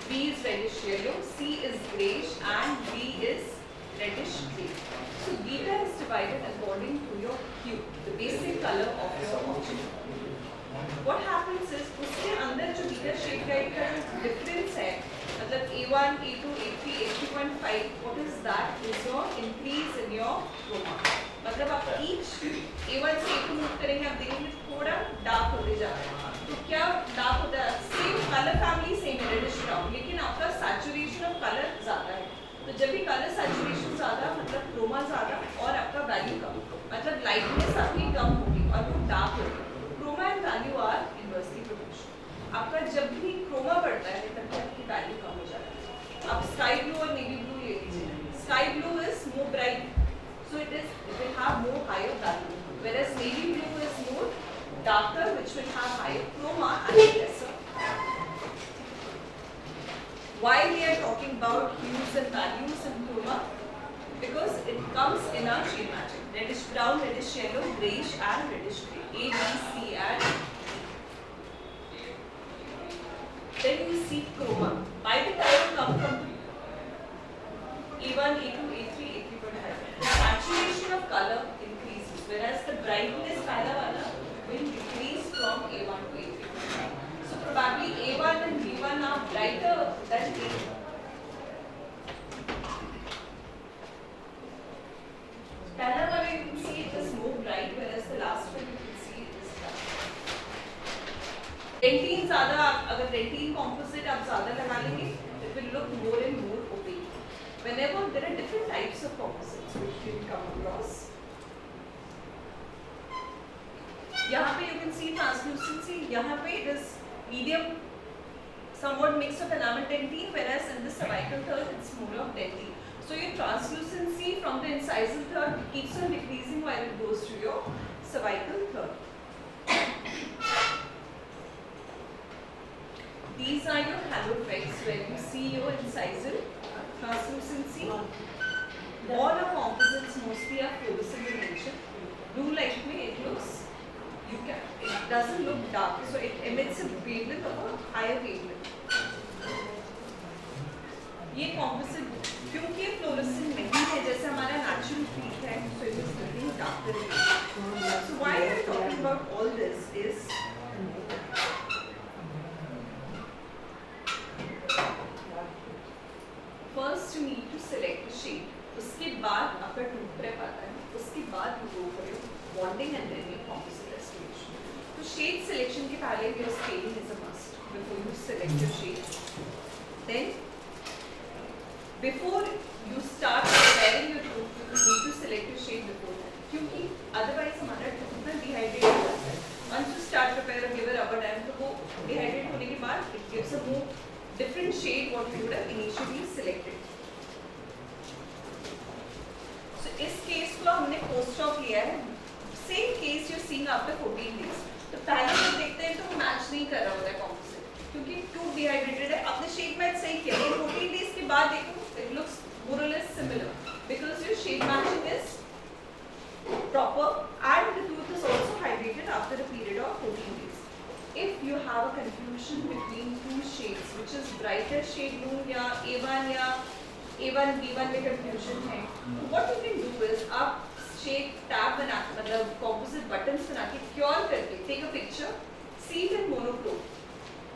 B is reddish yellow, C is greyish, and D is reddish grey. So beta is divided according to your hue, the basic color of your object. What happens is उसके अंदर जो beta shade guide का जो difference है, मतलब A1, A2, A3, A3.5, what is that? Is your increase in your chroma. मतलब आप each A1 से A2 मूव करेंगे, आप देखेंगे थोड़ा डार्क होते जा रहा है. तो क्या डार्क होता है? सेम कलर फैमिली सेम है, रेडिश ब्राउन, लेकिन आपका सैचुरेशन ऑफ कलर ज़्यादा है. तो जब भी कलर सैचुरेशन ज़्यादा मतलब क्रोमा ज़्यादा और आपका वैल्यू कम, मतलब लाइटनेस आपकी कम होगी और वो डार्क होगी. Chroma and value are inversely proportional. आपका जब भी क्रोमा बढ़ता है तब आपकी वैल्यू कम हो जाती है. आप स्काई ब्लू और नेवी ब्लू ले लीजिए. Sky blue is more bright, so it will have more higher value, whereas navy blue is more darker, which will have higher chroma and lesser. Why we are talking about hues and values and chroma? Because it comes in our shade matching: reddish brown, reddish yellow, greyish, and reddish grey. A, B, C, and then you see chroma. By the time you come from A1, A2, A3, A3.5, the saturation of color increases, whereas the brightness color will decrease from A1 to A3.5. So probably A1 and B1 are brighter than A2. पहला वाला you can see it is more bright, whereas the last one you can see it is dark. Dentine ज़्यादा, अगर dentine composite आप ज़्यादा लगा लेंगे, it will look more and more opaque. Whenever there are different types of composites which you come across, यहाँ पे you can see translucency. यहाँ पे it is medium, somewhat mix of enamel dentine, whereas in the cervical third it's more of dentine. So your translucency from the incisal third keeps on decreasing while it goes to your cervical third. These are your halo effects where you see your incisal translucency. All our composites mostly are fluorescent in nature. Blue light में it looks, it doesn't look dark, so it emits a wavelength of a higher wavelength. ये composite क्योंकि fluorescent नहीं है जैसे हमारा natural peak है, so it is looking darker. So why I am talking about all this is first you need to select a shade. उसके बाद आपका tooth prep आता है, उसके बाद you go for your bonding and then your composite restoration. तो shade selection के पहले your scaling is a must before you select your shade. Then before you start preparing your tooth, you need to select your shade before that. क्योंकि otherwise हमारा tooth ना dehydrate हो जाता है. Once you start prepare give a rubber dam, तो वो dehydrate होने के बाद it gives a more different shade what you would have initially selected. So इस case को हमने post op लिया है. Same case you're seeing after 14 days. तो पहले जब देखते हैं तो match नहीं कर रहा होता है composite, क्योंकि tooth dehydrated है. आपने shade match सही किया, लेकिन 14 days के बाद देखो it looks more or less similar because your shade matching is proper and the tooth is also hydrated after a period of 14 days. If you have a confusion between two shades, which is brighter shade लूँ या A1 या A1 B1 में confusion है, what you can do is आप shade tab बना के मतलब composite buttons बना के cure करके take a picture, see it in monochrome.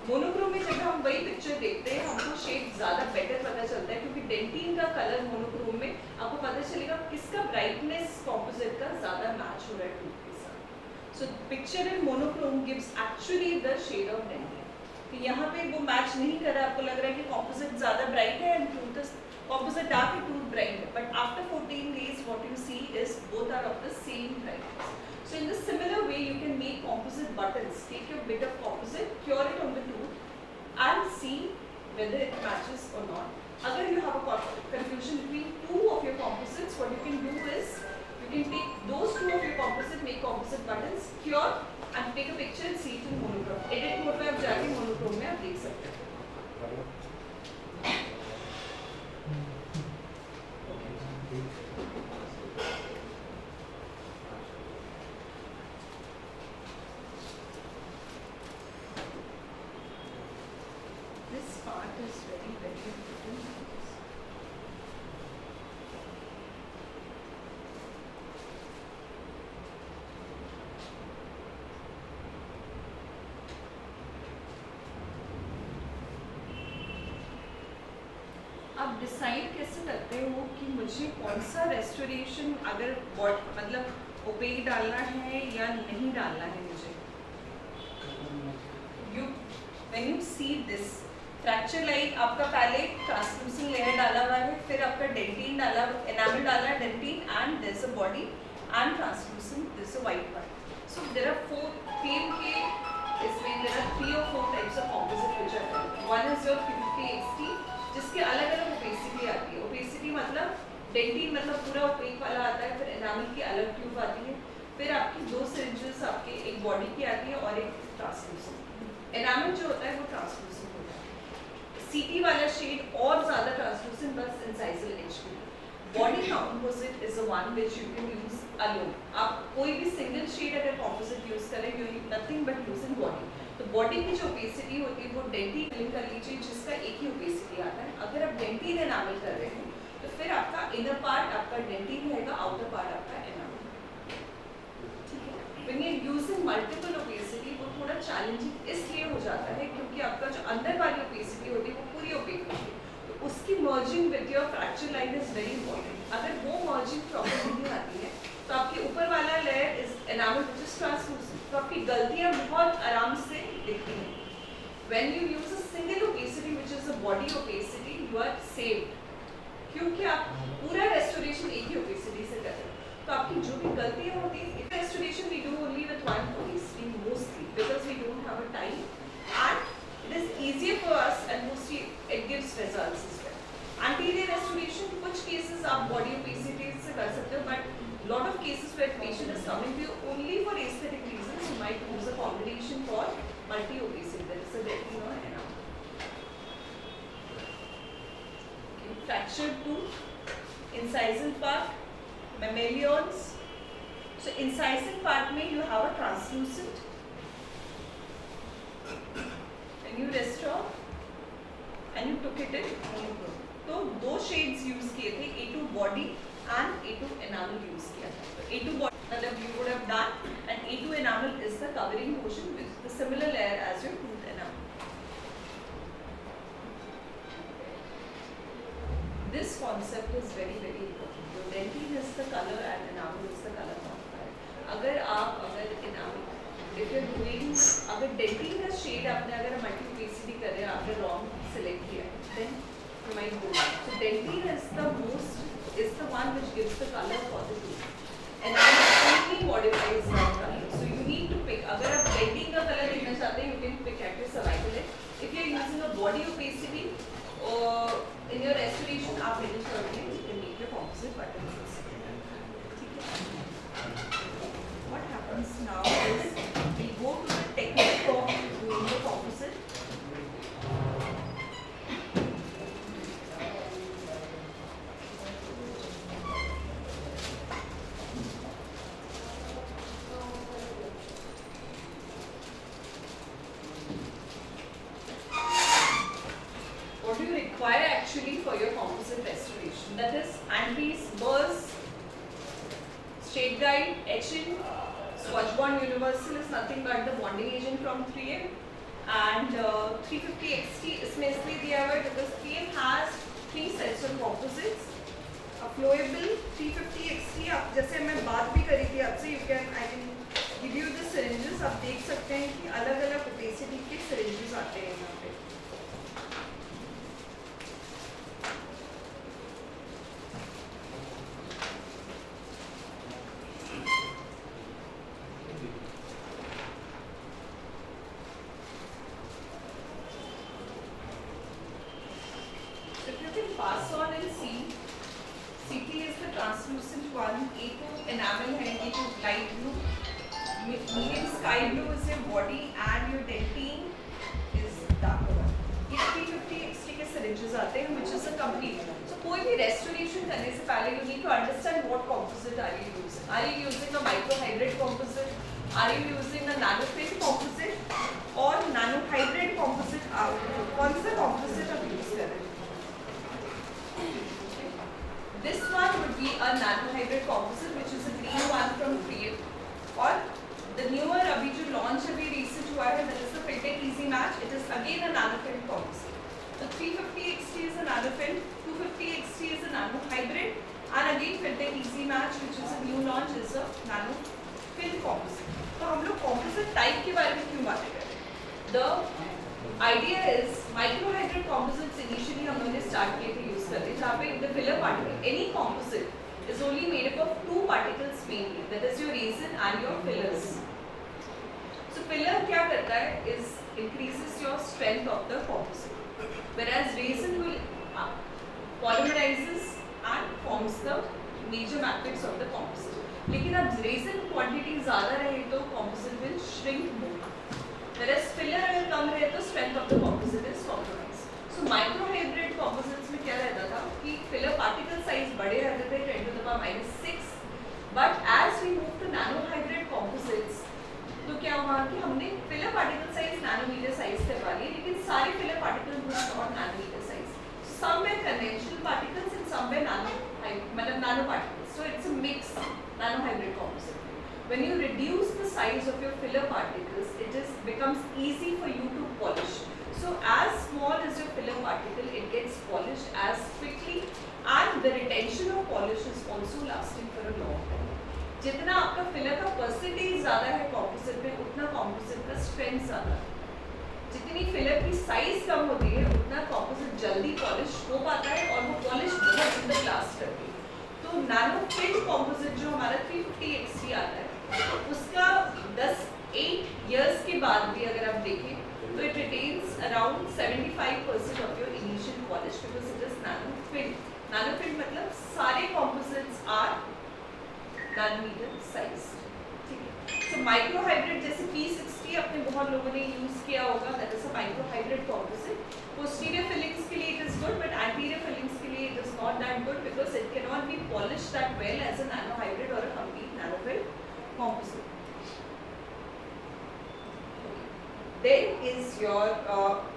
Monochrome में जब हम वही पिक्चर देखते हैं हमको शेड ज़्यादा बेटर पता चलता है, क्योंकि डेंटिन का कलर मोनोक्रोम में आपको पता चलेगा किसका ब्राइटनेस कॉम्पोजिट का ज़्यादा मैच हो रहा है टूथ के साथ. So picture in monochrome gives actually the shade of dentin. तो यहाँ पे वो मैच नहीं कर रहा, आपको लग रहा है कि कॉम्पोजिट ज़्यादा ब्राइट है एंड टूथ कॉम्पोजिट डार्क है, टूथ ब्राइट है, but after 14 days what you see is both are of the same brightness. So in the similar way you can make composite buttons. Take your bit of composite, cure it on the tooth and see whether it matches or not. Agar you have a confusion between two of your composites, what you can do is you can take those two of your composite, make composite buttons, cure and take a picture and see it in monochrome. Edit mode में आप जाके monochrome में आप देख सकते हैं. This part is very आप decide कैसे करते हो कि मुझे कौन सा रेस्टोरेशन अगर मतलब ओपेक डालना है या नहीं डालना है मुझे? You when you see this fracture like आपका पहले ट्रांसलूसेंट लेयर डाला हुआ है, फिर आपका डेंटिन डाला, एनामल डाला, dentin and there is a body and translucent, there is a white part. So there are four claim के इसमें there are 3 or 4 types of composite which are there. One is your 50XT जिसके अलग अलग opacity आती है. Opacity मतलब dentin मतलब पूरा ओपेक वाला आता है, फिर एनामल की अलग ट्यूब आती है, फिर आपकी 2 सिरिंजेस आपके एक बॉडी की आती है और एक ट्रांसलूसेंट. एनामल जो होता है वो ट्रांसलूसेंट होता है. सीटी वाला शेड और ज़्यादा ट्रांसलूसेंट बस इंसाइजल एज के लिए. Body composite is the one which you can use alone. आप कोई भी सिंगल शेड अगर कॉम्पोजिट यूज करें you need nothing but using body. तो बॉडी की जो ओपेसिटी होती है वो डेंटिन फिलिंग कर लीजिए जिसका एक ही ओपेसिटी आता है. अगर आप डेंटिन एनामल कर रहे हैं तो फिर आपका इनर पार्ट आपका डेंटिन रहेगा, आउटर पार्ट आपका एनामल. ठीक है. When you using multiple opacity वो थोड़ा चैलेंजिंग इसलिए हो जाता है क्योंकि आपका जो अंदर वाली ओपेसिटी होती है वो पूरी ओपेक होती है. तो उसकी merging with your fracture line is very important. अगर वो मर्जिंग प्रॉपर नहीं आती है तो आपके ऊपर वाला layer is enamel which is translucent, तो आपकी गलतियां बहुत आराम से दिखती हैं. When you use a single opacity which is a body opacity, you are saved. क्योंकि आप पूरा रेस्टोरेशन एक ही ओपेसिटी से कर रहे हो तो आपकी जो भी गलतियां होती हैं, restoration we do only with one opacity mostly because we don't have a time and it is easier for us and mostly it gives results as well. Anterior restoration कुछ cases आप body opacity से कर सकते हो but lot of cases where patient is coming to you only for aesthetic reasons you might use a combination for multi-opacity, that is a dentin or enamel. Okay, fractured tooth, incisal part, mammalions. So incisal part में you have a translucent. When you restore and you took it in, तो 2 shades use किए थे, A2 body and A2 enamel use किया था. तो A2 body मतलब you would have done and A2 enamel is the covering portion with the similar layer as your tooth enamel. This concept is very important. The dentin is the color and enamel is the color modifier. अगर enamel if you're doing अगर dentin का shade आपने अगर multi opacity कर रहे हैं आपने wrong select किया then you might go wrong. So dentin is the one which gives the color for the tooth. Enamel only modifies that color. So you need to pick. अगर आप dentin का color देखना चाहते हैं you can pick at your cervical edge. If you're using a body opacity or in your restoration आप middle cervical edge you can make your composite buttons. What happens now is we go to the technique of doing the composite. What do you require actually for your composite restoration? That is antis, burrs, straight guide, etching. Swatch Bond Universal is nothing but the bonding agent from 3M and 350XT इसमें इसलिए दिया हुआ है because 3M has 3 sets of composites. A flowable 350XT आप जैसे मैं बात भी करी थी आपसे I can give you the syringes. आप देख सकते हैं कि अलग अलग opacity के syringes आते हैं यहाँ पे. Pass on and see. CT is the translucent one. A2 enamel है, A2 light blue. Medium sky blue is your body and your dentin is darker one. ये 350XT के syringes आते हैं, which is a complete. So कोई भी restoration करने से पहले you need to understand what composite are you using. Are you using a microhybrid composite? Are you using a nanothin composite or nanohybrid composite? कौन सा composite आप use कर रहे हैं? करता है is increases your strength of the composite, whereas resin will polymerizes and forms the major matrix of the composite. लेकिन अब resin quantity ज़्यादा रहे तो composite will shrink more, whereas filler अगर कम रहे तो strength of the composite is compromised. So micro hybrid composites में क्या रहता था कि filler particle size बड़े रहते थे 10 to the power -6, but as we move to nano hybrid composites तो क्या हुआ कि हमने filler particle size nanometer size करवा ली, लेकिन सारे filler particles were not nanometer size. Some were conventional particles and some were nano particles. So it's a mix nano hybrid composite. When you reduce the size of your filler particles, it becomes easy for you to polish. So as small as your filler particle, it gets polished as quickly, and the retention of polish is also lasting for a long time. जितना आपका filler का percentage ज़्यादा है composite में, उतना composite का strength ज़्यादा है। जितनी फिलर की साइज कम होती है उतना कॉम्पोजिट जल्दी पॉलिश हो पाता है और वो पॉलिश बहुत दिन तक लास्ट करती है। तो नैनो फिल्ड कॉम्पोजिट जो हमारा 350 XT आता है उसका 8 years के बाद भी अगर आप देखें तो it retains around 75% of your initial polish because it is nano filled. Nano filled मतलब सारे composites are nanometer size, ठीक है। So micro hybrid जैसे P60 अपने बहुत लोगों ने यूज किया होगा, that is a micro hybrid composite. Posterior fillings के लिए it is good, but anterior fillings के लिए it is not that good because it cannot be polished that well as a nano hybrid or a complete nano filled composite. Then is your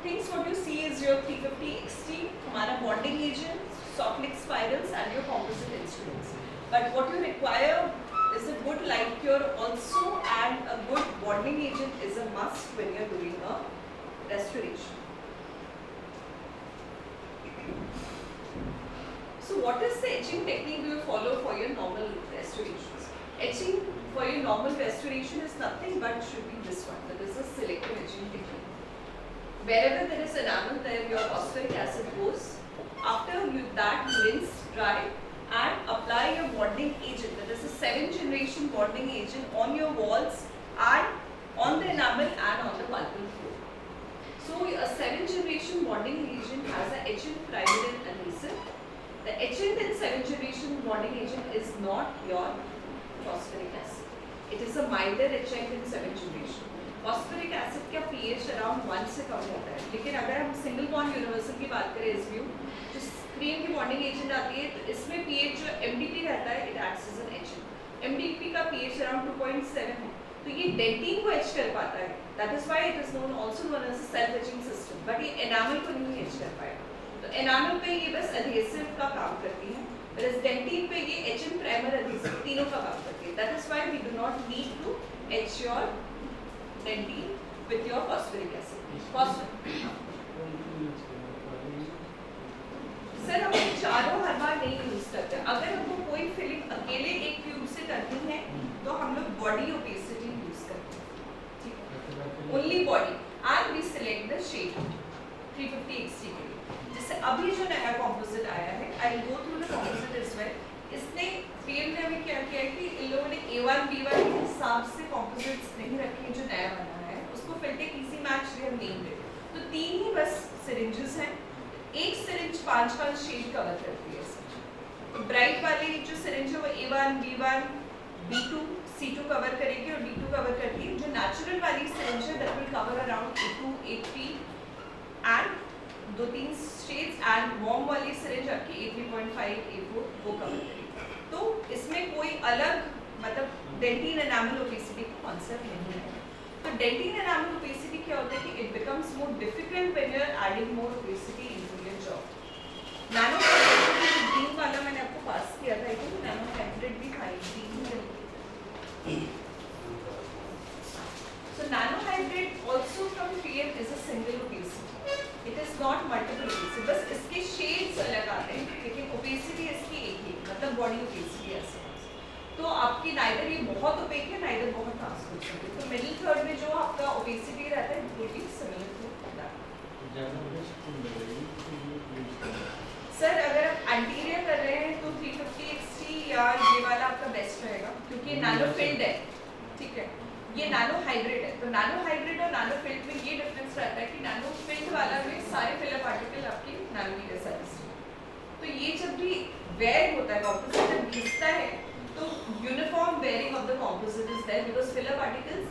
things what you see is your 350 XT, हमारा bonding agent, soft lick spirals and your composite instruments. But what you require is a good light cure also, and a good bonding agent is a must when you are doing a restoration. So what is the etching technique you follow for your normal restorations? Etching for your normal restoration is nothing but should be this one. That is a selective etching technique. Wherever there is enamel, there your phosphoric acid goes. After that, rinse, dry, and apply your bonding agent, that is a 7th generation bonding agent, on your walls and on the enamel and on the pulpal floor. So a 7th generation bonding agent has an etchant, primer and adhesive. The etchant in 7th generation bonding agent is not your phosphoric acid. It is a milder etchant in 7th generation. Phosphoric acid का pH around 1 से कम होता है, लेकिन अगर हम single bond universal की बात करें SBU, तो क्रीम की बॉन्डिंग एजेंट आती है तो इसमें pH जो MDP रहता है it acts as an etchant. MDP का pH अराउंड 2.7 है, तो ये डेंटिन को एच कर पाता है, that is why it is known also known as a self etching system, but ये एनामल को नहीं एच कर पाएगा। तो एनामल पे ये बस एडहेसिव का काम करती है, whereas डेंटिन पे ये एचेंट, प्राइमर, एडहेसिव तीनों का काम करती है। That is why we do not need to etch your dentin with your phosphoric acid. Sir हम चारों हर बार नहीं यूज करते। अगर हमको कोई फिलिंग अकेले एक ट्यूब से करनी है तो हम लोग बॉडी ओपेसिटी यूज करते हैं, ठीक है, only body, and we select the shade 350 XT के लिए। जैसे अभी जो नया कॉम्पोजिट आया है, I go through the composite is well, इसने फील्ड ने हमें क्या किया है कि इन लोगों ने A1 B1 के हिसाब से कॉम्पोजिट्स नहीं रखे जो नया बना है, उसको Filtek easy match we have named it. तो 3 ही बस सिरिंजेस हैं, एक सिरिंज 5 शेड कवर करती है। तो ब्राइट वाली जो सिरिंज है वो A1 B1 B2 C2 cover करेगी और D2 कवर करती है। जो नेचुरल वाली सिरिंज है that will cover around A2 A3 and 2-3 shades, and warm वाली सिरिंज आपकी A3.5 A4 वो कवर करेगी। तो इसमें कोई अलग मतलब डेंटिन एनामल ओपेसिटी का कॉन्सेप्ट नहीं है। तो डेंटिन एनामल ओपेसिटी क्या होता है कि it becomes more difficult when you are adding more opacity into your job. Nano hybrid green वाला मैंने आपको पास किया था, तो नैनो हाइब्रिड भी hybrid. So nano hybrid also from fear is a single opacity. It is not multiple opacity. बस इसके shades अलग आते हैं, लेकिन opacity इसकी एक ही, मतलब body opacity ऐसे। तो आपकी नाइदर ये बहुत ओपेक है, नाइदर बहुत ट्रांसलूसेंट है। तो मिडिल थर्ड में जो आपका ओपेसिटी रहता है वो भी सिमिलर टू दैट। सर अगर आप एंटीरियर कर रहे हैं तो 350 XT या ये वाला आपका बेस्ट रहेगा, क्योंकि नैनो फिल्ड है, ठीक है। ये नैनो हाइब्रिड है, तो नैनो हाइब्रिड और नैनो फिल्ट में ये डिफरेंस रहता है कि नैनो फिल्ट वाला में सारे फिलर पार्टिकल आपके नैनोमीटर साइज। तो ये जब भी वेयर होता है कॉम्पोजिट, जब घिसता है तो uniform wearing off the composite is there because filler particles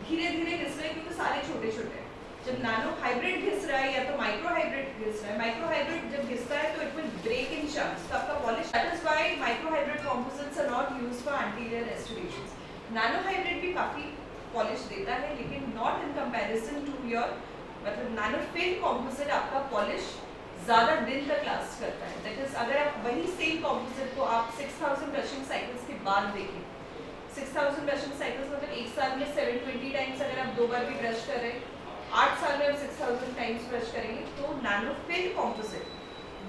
धीरे धीरे घिस रहे हैं क्योंकि सारे छोटे छोटे हैं। जब नैनो हाइब्रिड घिस रहा है या तो माइक्रो हाइब्रिड घिस रहा है, माइक्रो हाइब्रिड जब घिसता है तो it will break in chunks, तो आपका polish, that is why micro hybrid composites are not used for anterior restorations. Nano hybrid भी काफी पॉलिश देता है लेकिन not in comparison to your, मतलब नैनो फिल्म कॉम्पोजिट आपका पॉलिश ज़्यादा दिन तक लास्ट करता है। दैट इज अगर आप वही सेम कॉम्पोजिट को आप 6000 ब्रशिंग साइकिल्स के बाद देखें, 6000 ब्रशिंग साइकिल्स मतलब एक साल में 720 टाइम्स अगर आप 2 बार भी ब्रश कर रहे हैं, 8 साल में आप 6000 टाइम्स ब्रश करेंगे, तो nano film composite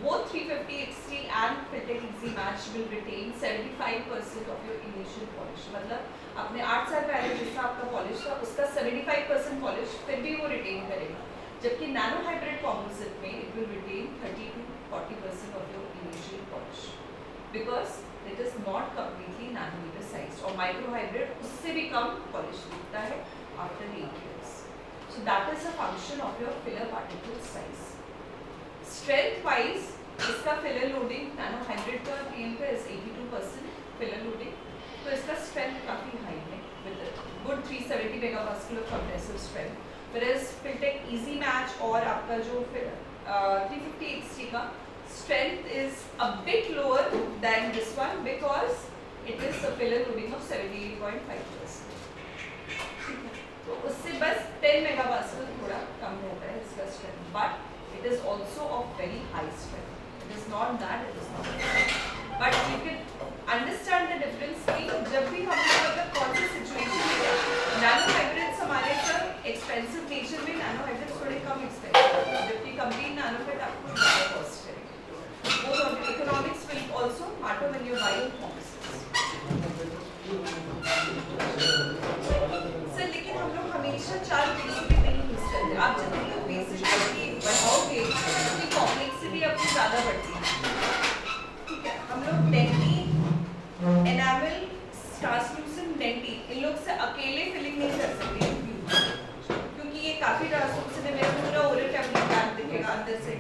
both 350 XT and Filtech Easy Match will retain 75% of your initial polish। मतलब आपने 8 साल पहले जिसका आपका पॉलिश था उसका 75% पॉलिश फिर भी वो रिटेन करेगा, जबकि नैनो हाइब्रिड कॉम्पोजिट में it will retain 30 to 40% of your initial polish because it is not completely nanometer sized, और माइक्रो हाइब्रिड उससे भी कम पॉलिश देता है after 8 years। So that is a function of your filler particle size। Strength wise इसका filler loading nano hybrid का PM का is 82% filler loading, तो इसका स्ट्रेंथ काफ़ी हाई है with good 370 megapascal of compressive strength, whereas Filtek easy match और आपका जो 350 XT का strength is a bit lower than this one because it is a filler loading of 78.5%। तो उससे बस 10 मेगापास्कल थोड़ा कम रहता है इसका strength, but it is also of very high strength. It is not that, it is not, but you can understand the difference कि जब भी हम मतलब कौन सी सिचुएशन में नैनो हाइब्रिड्स हमारे सब एक्सपेंसिव नेचर में, नैनो हाइब्रिड्स थोड़े कम एक्सपेंसिव जबकि कंप्लीट नैनो फिट आपको ज़्यादा कॉस्ट करेगी। वो economics will also matter when you buying sir, लेकिन हम लोग हमेशा 4 पीस पे नहीं यूज करते। आप जितनी बेसिक बढ़ाओगे उसकी कॉम्प्लेक्सिटी अपनी ज़्यादा बढ़ती है, ठीक है। हम लोग डेंटिन, एनामल, ट्रांसलूसेंट डेंटिन इन लोग से अकेले फिलिंग नहीं कर सकते क्योंकि ये काफ़ी ट्रांसलूसेंट है, मेरा पूरा ओरल कैविटी ब्लैक दिखेगा अंदर से,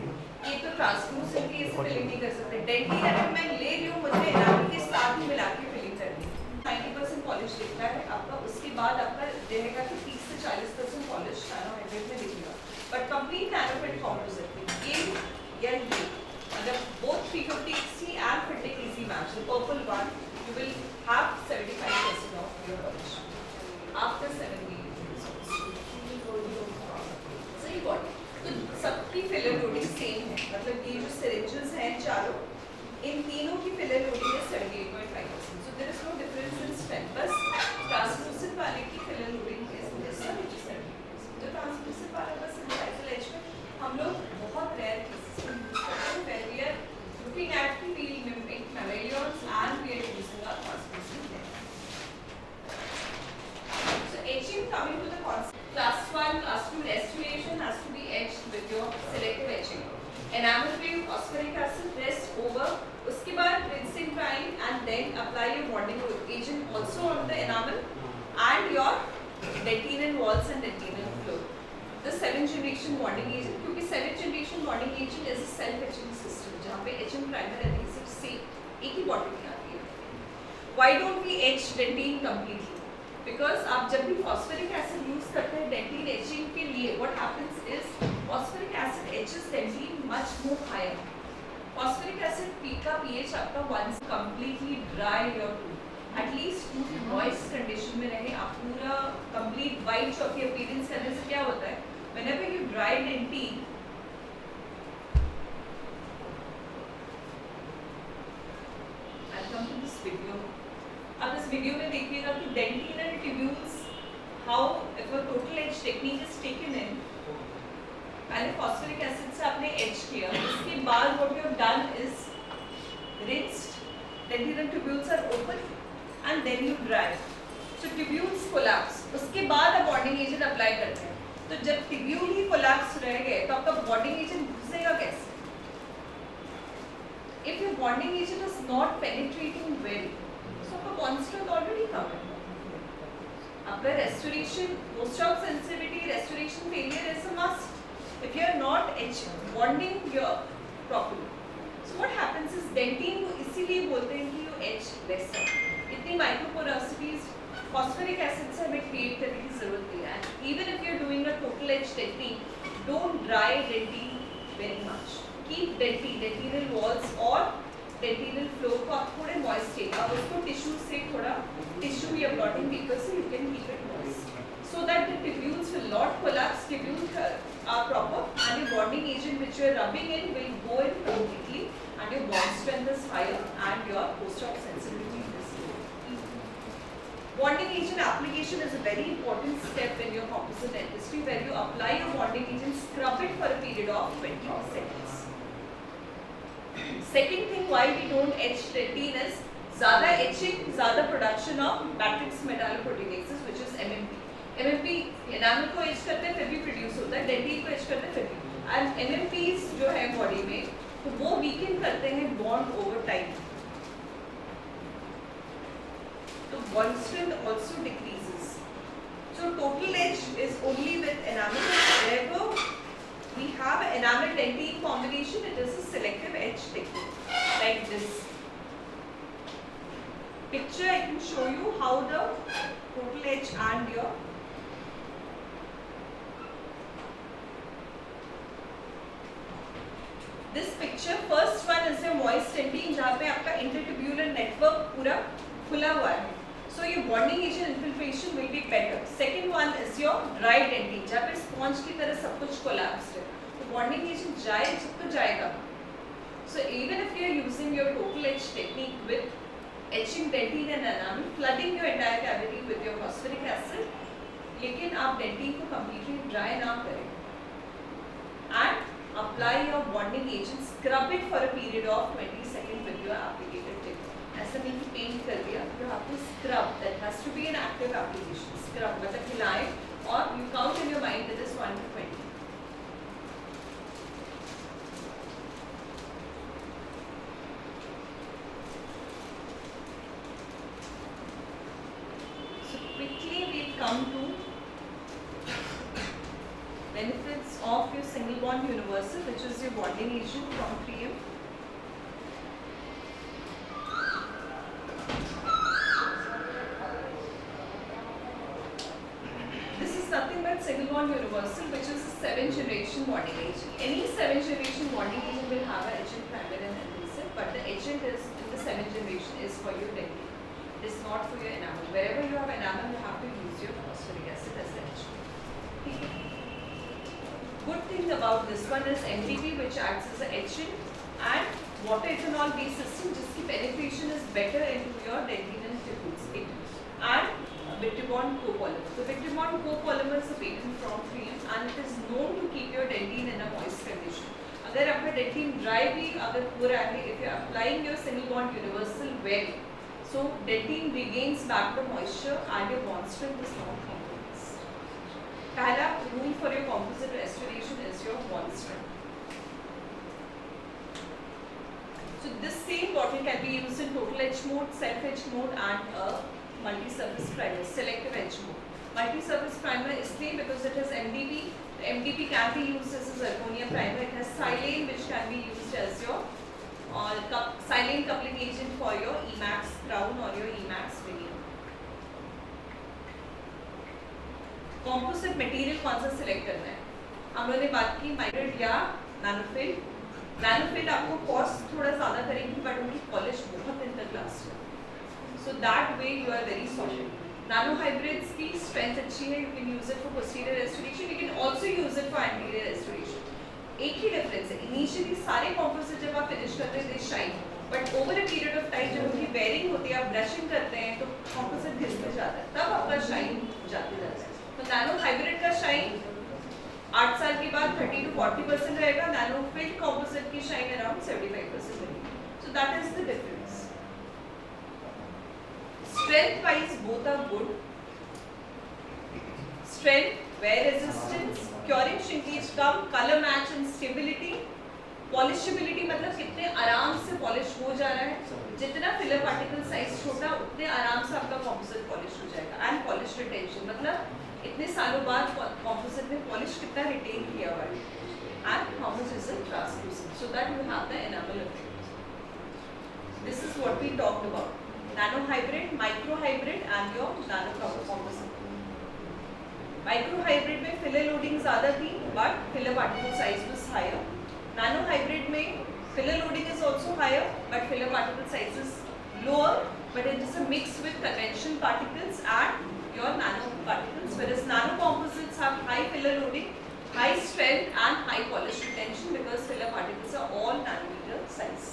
ये तो ट्रांसलूसेंट की इससे फिलिंग नहीं कर सकते। डेंटिन अगर मैं ले रही हूँ मुझे एनामल के साथ ही मिला के फिलिंग करनी है, 90% पॉलिश दिखता है आपका, उसके बाद आपका रहेगा कि 30 से 40% पॉलिश नैनो हाइब्रिड में दिखेगा। But complete nano fit composite में ये या ये अगर both 350 XT and Filtech Easy Match, the purple one, you will have 75% of your polish after 7 years. So you got it. तो सबकी फिलर लोडिंग सेम है, मतलब ये जो सिरिंजेस हैं चारों, इन तीनों की फिलर लोडिंग है 78.5%। So there is no difference in strength, बस ट्रांसलूसेंट वाले की filler loading is this one which is 70%। जो ट्रांसलूसेंट वाला बस साइकिल एज में हम लोग बहुत रेयर केसेस में यूज करते हैं where we are looking at the field mimic mammalians and we are using our translucent lens। So etching, coming to the concept, class 1, class 2 restoration has to be etched with your selective etching। Enamel cream, phosphoric acid, rest over, उसके बाद rinsing drying and then apply your bonding agent also on the enamel and your dentin walls and dentin floor। The 7th generation bonding agent, क्योंकि 7th generation bonding agent is a self etching system जहाँ पे etching primer adhesive same एक ही bottle में आती है। Why don't we etch dentin completely? Because आप जब भी phosphoric acid use करते हैं dentin etching के लिए, what happens is phosphoric acid etches dentin much more higher। phosphoric acid का pH आपका once completely dry your tooth, at least moist condition में रहे, आप पूरा कंप्लीट वाइट चॉकी अपीयरेंस करने से क्या होता है, whenever you dry dentin, I'll come to this video। अब इस वीडियो में देखिएगा कि dentinal tubules, how if a total etch technique is taken in, पहले phosphoric acid से आपने etch किया, उसके बाद what you have done is rinsed, dentinal tubules are open and then you dry, so tubules collapse, उसके बाद आप bonding agent apply करते हैं। तो जब tubule ही collapse रह गए तो आपका bonding agent घुसेगा कैसे? If your bonding agent is not penetrating well, so आपका concealer already covered। आपका restoration, post-op sensitivity, restoration failure is a must. If you are not bonding your properly, so what happens is dentine को इसीलिए बोलते हैं कि you etch lesser. इतनी microporosities phosphoric acid से हमें create करने की जरूरत नहीं है. And even if you are doing a total etch technique, don't dry dentine very much. Keep dentinal walls or dentinal floor को आप थोड़े moist चाहिए. आप उसको tissue से थोड़ा tissue या blotting paper से you can keep it moist, so that the tubules will not collapse. Tubules are proper, and your bonding agent which you are rubbing in will go in completely, and your bond strength is higher, and your post-op sensitivity is low. Bonding agent application is a very important step in your composite dentistry, where you apply your bonding agent, scrub it for a period of 20 seconds. Second thing why we don't etch dentine is ज़्यादा etching, ज़्यादा production of matrix metalloproteinases, which is MMP. MMP enamel को etch करते हैं फिर भी produce होता है, dentine को etch करते हैं फिर भी. And MMPs जो है body में, तो वो weaken करते हैं bond over time. तो bond strength also decreases. So total etch is only with enamel. Wherever we have enamel dentine combination, it is a selective etch technique, like this picture. I can show you how the total etch and your this picture, first one is your moist dentine जहाँ पे आपका intertubular network पूरा खुला हुआ है, so your bonding agent infiltration will be better. Second one is your dry dentine जहाँ पे sponge की तरह सब कुछ collapsed है, तो bonding agent जाए जब तो जाएगा. So even if you are using your total etch technique with etching dentine and enamel, flooding your entire cavity with your phosphoric acid, लेकिन आप dentine को completely dry ना करें, and apply your bonding agent, scrub it for a period of 20 seconds with your applicator tip. ऐसा नहीं कि paint कर दिया, you have to scrub. That has to be an active application. Scrub मतलब हिलाएं, और you count in your mind that is 1 to 20. Come to benefits of your single bond universal, which is your bonding agent from 3M. This is nothing but single bond universal, which is a 7th generation bonding agent. Any 7th generation bonding agent will have an agent primer and adhesive, but the agent is in the 7th generation is for your dentine. It is not for your enamel. Wherever you have enamel, you have to use your phosphoric acid as the agent. Good thing about this one is MTP, which acts as an agent, and water ethanol based system, जिसकी penetration is better into your dentine and tubules. And Vitribond copolymer. So Vitribond copolymer is a patent from 3M, and it is known to keep your dentine in a moist condition. अगर आपका dentine dry भी अगर पूरा है, if you are applying your single bond universal well, so dentine regains back the moisture and your bond strength is not compromised. पहला rule for your composite restoration is your bond strength. So this same bottle can be used in total etch mode, self etch mode, and a multi-surface primer, selective etch mode. Multi-surface primer इसलिए because it has MDP. The MDP can be used as a zirconia primer. It has silane, which can be used as your silane coupling agent for your Emax crown or your Emax veneer. Composite material कौन सा select करना है? हम लोगों ने बात की माइक्रोड या नैनोफिल. नैनोफिल आपको कॉस्ट थोड़ा ज़्यादा करेगी, बट उनकी पॉलिश बहुत दिन तक लास्ट है. So that way you are very solid. Nano hybrids की strength अच्छी है. You can use it for posterior restoration. You can also use it for anterior restoration. एक ही डिफरेंस है. इनिशियली सारे कॉम्पोजिट जब आप फिनिश करते हैं they shine, but over a period of time जब उनकी वेयरिंग होती है, आप ब्रशिंग करते हैं, तो कॉम्पोजिट घिसते जाता है, तब आपका शाइन जाते जाता है. तो नैनो हाइब्रिड का शाइन 8 साल के बाद 30 to 40% रहेगा. नैनो फिल कॉम्पोजिट की शाइन अराउंड 75% रहेगी. सो that is the difference. Strength wise both are good. Strength, wear resistance, curing shrinkage, come, color match and stability. पॉलिशेबिलिटी मतलब कितने आराम से पॉलिश हो जा रहा है, जितना फिलर पार्टिकल साइज छोटा उतने आराम से आपका कॉम्पोजिट पॉलिश हो जाएगा। एंड पॉलिश रिटेंशन मतलब इतने सालों बाद कॉम्पोजिट में पॉलिश कितना रिटेन किया हुआ है, and how much is it translucent, so that you have the enamel effect. This is what we talked about, nano hybrid, micro hybrid and your nano composite. Micro hybrid में filler loading ज़्यादा थी but filler particle size was higher. Nano hybrid में filler loading is also higher but filler particle size is lower, but it is a mix with conventional particles and your nano particles, whereas nano composites have high filler loading, high strength and high polish retention because filler particles are all nanometer size.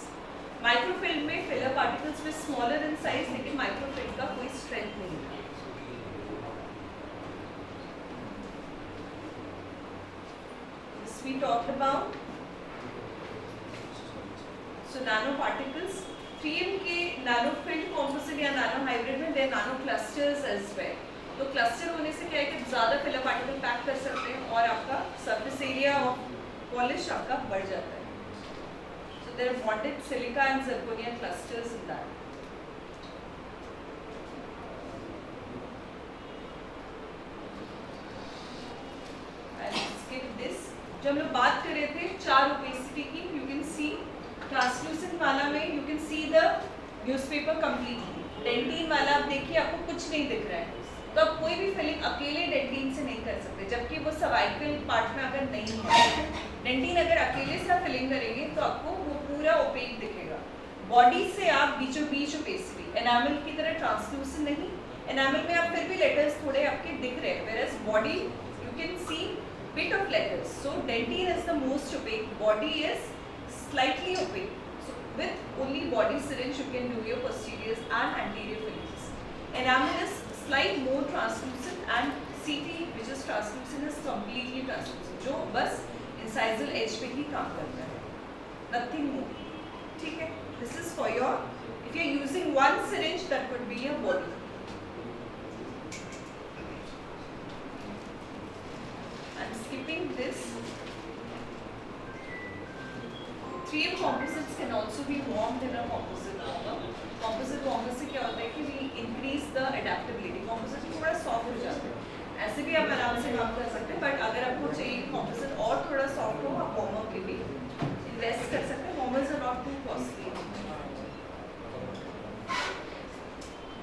Microfilm में filler particles with smaller in size लेकिन microfilm का कोई strength नहीं है। This we talked about. So nano particles, 3M के nano filled composite या nano hybrid में there nano clusters as well. तो cluster होने से क्या है कि ज़्यादा filler particle पैक कर सकते हैं और आपका surface area of polish आपका बढ़ जाता है. So there are bonded silica and zirconia clusters in that. I'll skip this. जो हम लोग बात कर रहे थे 4 opacity की, you can see ट्रांसलूसेंट वाला में you can see the newspaper completely. Dentine वाला आप देखिए आपको कुछ नहीं दिख रहा है, तो आप कोई भी फिलिंग अकेले डेंटीन से नहीं कर सकते, जबकि वो सर्वाइकल पार्ट में अगर नहीं है। डेंटीन अगर अकेले से आप फिलिंग करेंगे तो आपको वो पूरा ओपेक दिखेगा। बॉडी से आप बीचों बीच ओपेसिटी, एनामल की तरह ट्रांसलूसेंट नहीं, एनामल में आप फिर भी लेटर्स थोड़े आपके दिख रहे हैं, whereas body you can see bit of letters. So dentine is the most opaque, body is slightly opaque. So with only body syringe you can do your posterior and anterior fillings. Enamel is slight more translucent and CT which is translucent is completely translucent, जो बस incisal edge पे ही काम करता है, nothing more. ठीक है? This is for your, if you are using one syringe that would be your body. I'm skipping this. 3M composites can also be warmed in a composite warmer. Composite warmer से क्या होता है कि we increase the adaptability. Composite थोड़ा soft हो जाता है, ऐसे भी आप आराम से काम कर सकते हैं, but अगर आपको चाहिए composite और थोड़ा soft हो, आप warmer के भी invest कर सकते हैं. Warmers are not too costly.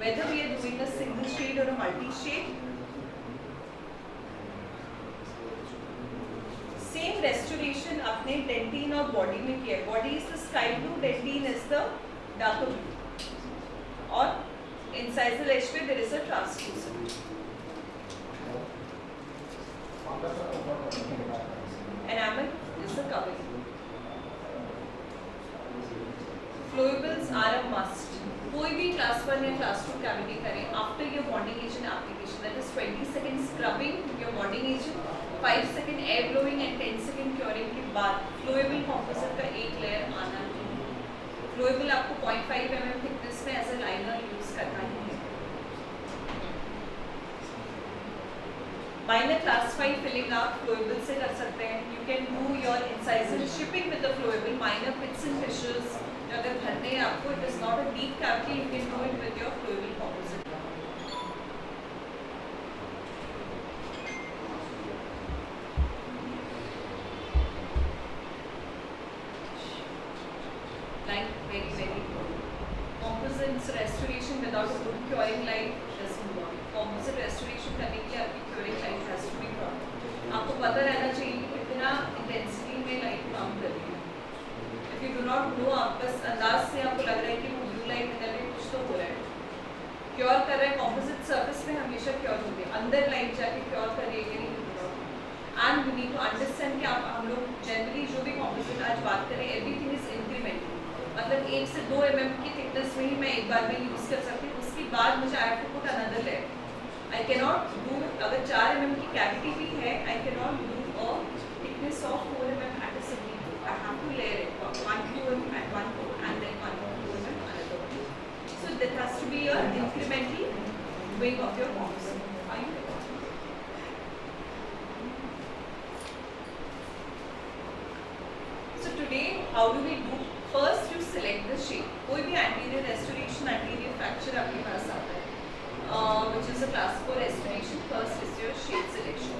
Whether we are doing a single shade or a multi shade, same restoration आपने डेंटीन और बॉडी में किया है. Body is the sky blue, dentine is the dark blue, और incisal edge पे there is a translucent. Enamel is the covering. Flowables are a must. कोई भी class 1 या क्लास 2 कैविटी करें after your bonding agent application, that is 20 second scrubbing your bonding agent, 5 second air blowing and 10 second curing के बाद फ्लोएबल composite का एक layer आना चाहिए. फ्लोएबल आपको 0.5 mm थिकनेस में एज अ लाइनर यूज करना ही है. माइनर क्लास 5 फिलिंग आप फ्लोएबल से कर सकते हैं. You can do your incisal chipping with the flowable. Minor pits and fissures अगर भरने हैं आपको, it is not a deep cavity, you can do it with your flowable composite. Restoration without a good curing light doesn't work. Composite restoration करने के लिए आपकी curing light has to be proper. आपको पता रहना चाहिए कि कितना इंटेंसिटी में लाइट काम कर रही है. If you do not know, आप बस अंदाज से आपको लग रहा है कि वो ब्लू लाइट निकल रही है, कुछ तो हो रहा है. क्योर कर रहा है, कॉम्पोजिट सर्फेस में हमेशा क्योर होती है, अंदर लाइट जाके क्योर कर रही है कि नहीं. And we need to understand कि आप हम लोग जनरली जो भी कॉम्पोजिट आज बात करें, एवरीथिंग इज इंक्रीमेंटल. मतलब 1 से 2 mm की थिकनेस में ही मैं एक बार में यूज़ कर सकती हूँ. उसके बाद मुझे I have to put another layer. I can not do, अगर 4 mm की कैविटी भी है, I can not do a thickness of 4 mm at a single go. I have to layer it 1 2 mm at one go and then 1 2 mm another go. So that has to be your incremental doing of your composite. Are you? So today do we do? First you select the shape. कोई भी anterior restoration, anterior fracture आपके पास आता है, which is a class 4 restoration. First is your shape selection.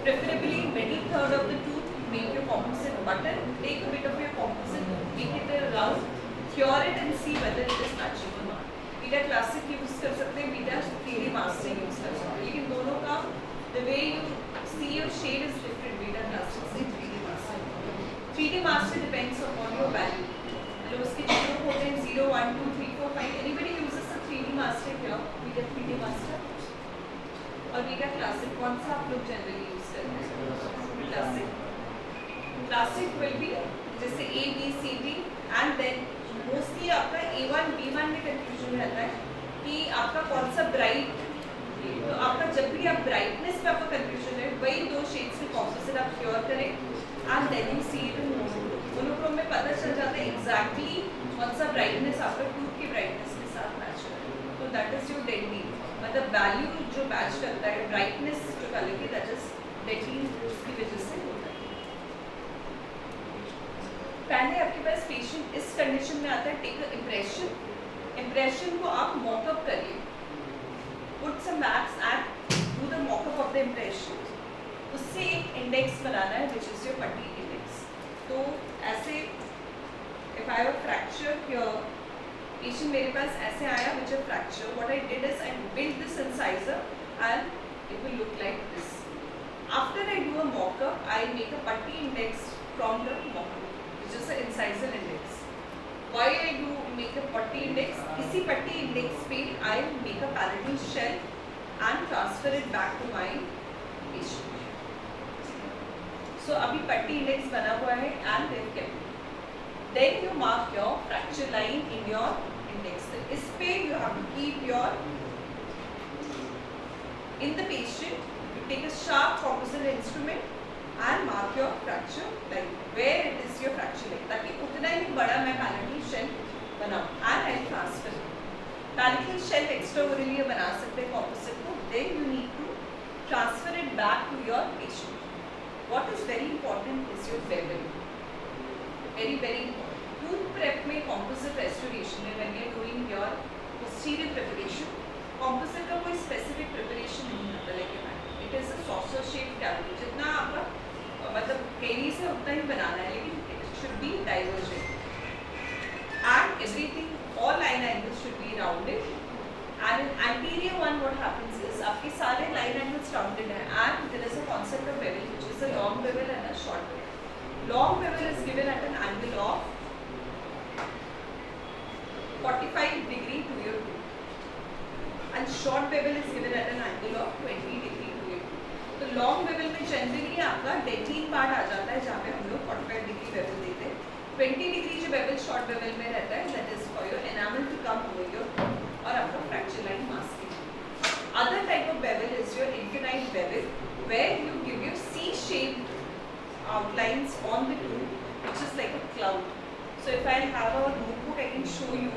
Preferably middle third of the tooth, make your composite button, take a bit of your composite, make it a round, cure it and see whether it is matching or not. Beta classic use कर सकते हैं, beta 3D master use कर सकते हैं, लेकिन दोनों का the way you see your shade is different. Beta classic से 3D master. 3D master depends upon your value. मतलब उसके जो होते हैं 0, 1, 2, 3, 4, 5. Anybody uses a 3D master here? Beta 3D master और बीटा क्लासिक कौन सा आप लोग जनरली यूज करते हैं? क्लासिक. क्लासिक will be जैसे A, B, C, D and then mostly आपका A1, B1 में कंफ्यूजन रहता है कि आपका कौन सा ब्राइट. तो आपका जब भी आप ब्राइटनेस में आपका कंफ्यूजन है, वही दो शेड्स के कॉम्पोजिट आप क्योर करें and then you see it in monochrome. Monochrome में पता चल जाता है एग्जैक्टली कौन सा ब्राइटनेस आपका टूथ की ब्राइटनेस के साथ मैच करे. तो दैट इज योर डेडली, मतलब वैल्यू जो मैच करता है ब्राइटनेस जो कलर की, दैट इज डेडली, उसकी वजह से होता है. पहले आपके पास पेशेंट इस कंडीशन में आता है, टेक अ इम्प्रेशन. इम्प्रेशन को आप मॉकअप करिए, put some wax and do the mock-up of the impression. उससे एक इंडेक्स बनाना है which is your putty index. तो ऐसे if I have a fracture here, patient मेरे पास ऐसे आया with a fracture, what I did is I built this incisor and it will look like this. After I do a mock-up, I make a putty index from the mock-up, which is the incisor index. Why I do make a putty index? इसी putty index पे I make a palatal shell and transfer it back to my patient. So अभी putty index बना हुआ है and they've kept it. Then you mark your fracture line in your index. इस पे you have to keep your in the patient. You take a sharp composite instrument and mark your fracture line where it is your fracture line, ताकि उतना ही बड़ा मैं palatal shell बनाऊँ and I transfer it. Palatal shell extraorally बना सकते हैं composite को. Then you need to transfer it back to your patient. What is very important is your bevel. Very very important. Tooth prep में composite restoration में when you are doing your posterior preparation, composite का कोई specific preparation नहीं होता, लेकिन it is a saucer shaped cavity. जितना आपका मतलब पेनी से उतना ही बनाना है, लेकिन it should be divergent and everything, all line angles should be rounded. And in anterior one what happens is आपके सारे line angles rounded हैं and there is a concept of bevel which is a long bevel and a short bevel. Long bevel is given at an angle of 45 degree to your tooth and short bevel is given at an angle of 20 degree. तो long bevel में generally आपका dentin part आ जाता है जहाँ पे हम लोग 45 degree bevel देते हैं. 20 डिग्री जो बेवल शॉर्ट बेवल में रहता है, that is for your enamel to come over your और आपका fracture line masking. Other type of bevel is your infinite bevel where you give your C shaped outlines on the tooth which is like a cloud. So if I have a notebook, I can show you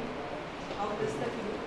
how does that look.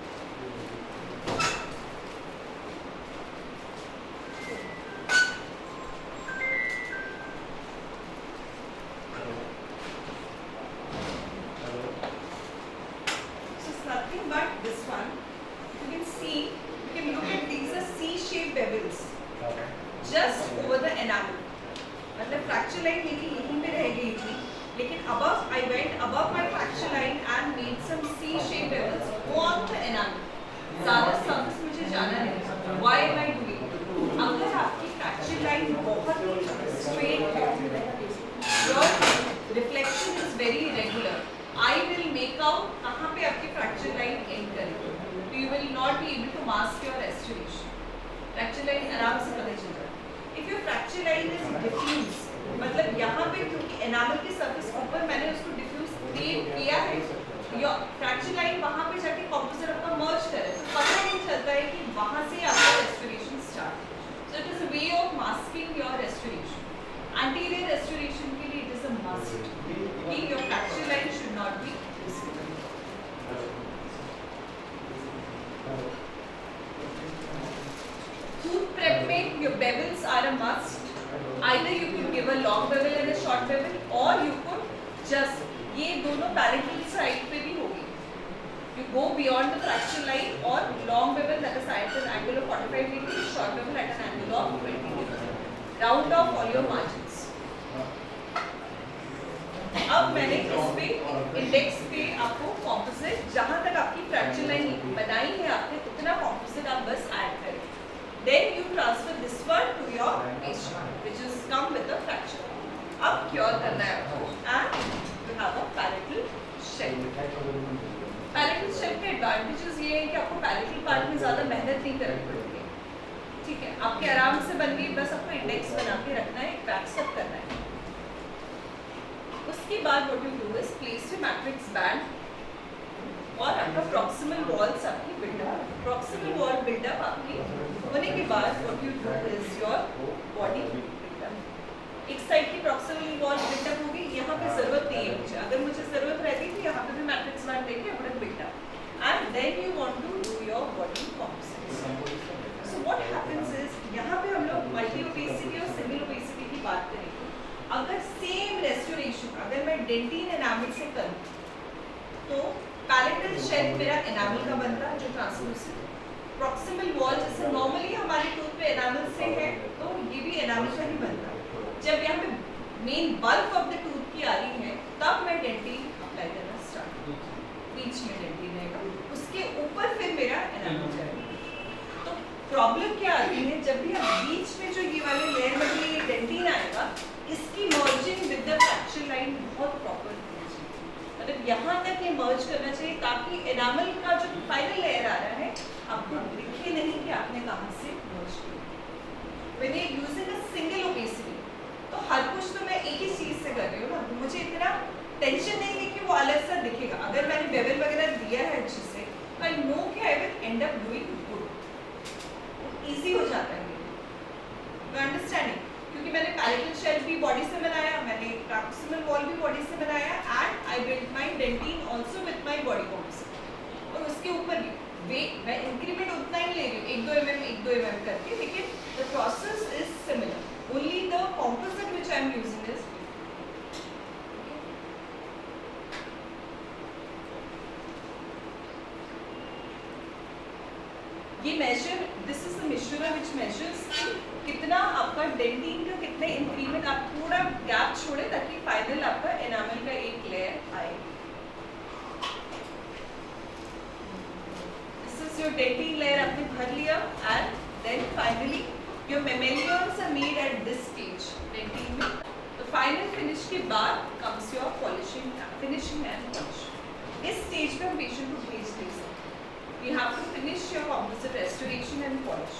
दोनों parental side पे भी होगी. You go beyond the fracture line or long bevel that is at an angle of 45 degree, short bevel at an angle of 20 degree. Round off all your margins. अब मैंने इस पे index पे आपको composite जहाँ तक आपकी फ्रैक्चर लाइन बनाई है आपने उतना कॉम्पोजिट आप बस ऐड करें. Then you transfer this one to your patient, which is come with the fracture. अब क्योर करना है आपको and you have a parietal shell. Parietal shell के एडवांटेजेस ये है कि आपको पैरेटल पार्ट में ज़्यादा मेहनत नहीं करनी पड़ेगी. ठीक है, आपके आराम से बन गई, बस आपको इंडेक्स बना के रखना है, वैक्स अप करना है. उसके बाद what you do is place your matrix band और आपका प्रॉक्सिमल वॉल्स आपकी बिल्डअप. प्रॉक्सिमल वॉल बिल्डअप आपकी होने के बाद what you do is your body buildup. एक साइड की प्रॉक्सिमल वॉल बिल्डअप होगी, यहाँ पे जरूरत नहीं है मुझे. अगर मुझे जरूरत रहती थी यहाँ पे भी मैट्रिक्स बैंड देके अपना buildup. And then you want to do your body composites. So what happens is यहाँ पे हम लोग मल्टी ओबेसिटी और सिंगल ओबेसिटी की बात करेंगे. अगर सेम रेस्टोरेशन अगर मैं डेंटिन एनामल से करूँ तो पैलेटल शेल मेरा एनामल का बनता है जो ट्रांसलूसेंट. प्रॉक्सिमल वॉल जैसे नॉर्मली हमारे टूथ पे एनामल से है तो ये भी एनामल का ही बनता है. जब यहाँ पे main bulk of the tooth की आ रही है तब मैं डेंटिन अप्लाई करना स्टार्ट. बीच में डेंटिन रहेगा, उसके ऊपर फिर मेरा एनामल जाएगा. तो प्रॉब्लम क्या आती है जब भी हम बीच में जो ये वाले लेयर में ये डेंटिन आएगा इसकी merging with the fracture line बहुत प्रॉपर होनी चाहिए. मतलब यहाँ तक ये मर्ज करना चाहिए ताकि एनामल का जो फाइनल लेयर आ रहा है आपको दिखे नहीं कि आपने कहाँ से मर्ज किया. When you're using a single obesity तो हर कुछ तो मैं एक ही चीज से कर रही हूँ ना, मुझे इतना टेंशन नहीं है कि वो अलग सा दिखेगा. अगर मैंने बेवल वगैरह दिया है अच्छे से तो आई नो कि I will and up doing good. Easy हो जाता है यू अंडरस्टैंडिंग. क्योंकि मैंने पैलेटल शेल भी बॉडी से बनाया, मैंने प्रॉक्सिमल वॉल भी बॉडी से बनाया and I build my dentin also with my body composite. और उसके ऊपर भी वेट मैं इंक्रीमेंट उतना ही ले रही हूँ 1-2 mm करके, लेकिन the process is similar. Only the composite which I am using is ये measure. This is the measurer which measures कितना आपका डेंटिन का कितने इंक्रीमेंट आप थोड़ा गैप छोड़े ताकि फाइनल आपका एनामल का एक लेयर आए. This is your dentin layer आपने भर लिया and then finally your mammalians are made at this stage dentin में. तो फाइनल फिनिश के बाद comes your polishing, finishing and polishing. इस स्टेज पे हम पेशेंट को भेज दे सकते. You have to finish your composite restoration and polish.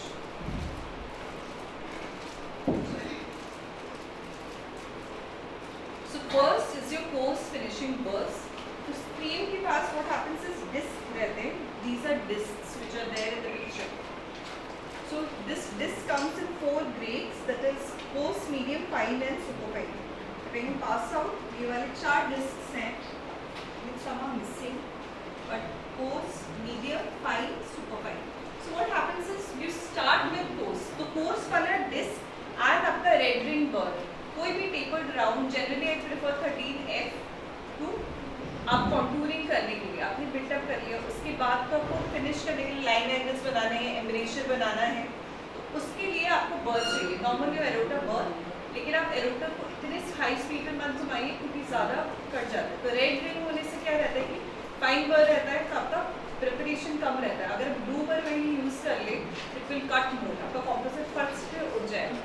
So first is your coarse finishing burrs. तो screen के पास what happens is disc रहते हैं. These are discs which are there in the picture. So this disc comes in 4 grades, that is coarse, medium, fine and superfine. When you pass out, ये वाले 4 discs हैं, which some are missing, but coarse, medium, fine, superfine. So what happens is you start with coarse. तो coarse वाला disc and आपका red ring burr. कोई भी tapered round, generally I prefer 13F to आप contouring करने के लिए आपने बिल्टअप कर लिया. उसके बाद तो आपको फिनिश करने के लिए लाइन एंगल्स बनाने हैं, एम्ब्रेशर बनाना है. तो उसके लिए आपको बर्र चाहिए. नॉर्मली एरोटा बर्र, लेकिन आप एरोटा को इतने हाई स्पीड में मत घुमाइए क्योंकि ज़्यादा कट जाता है. तो रेड रिंग होने से क्या रहता है कि फाइन बर्र रहता है तो आपका प्रिपरेशन कम रहता है. अगर ब्लू बर्र वही यूज़ कर ले इट विल कट मोर, आपका कॉम्पोजिट फर्स्ट उड़ जाएगा.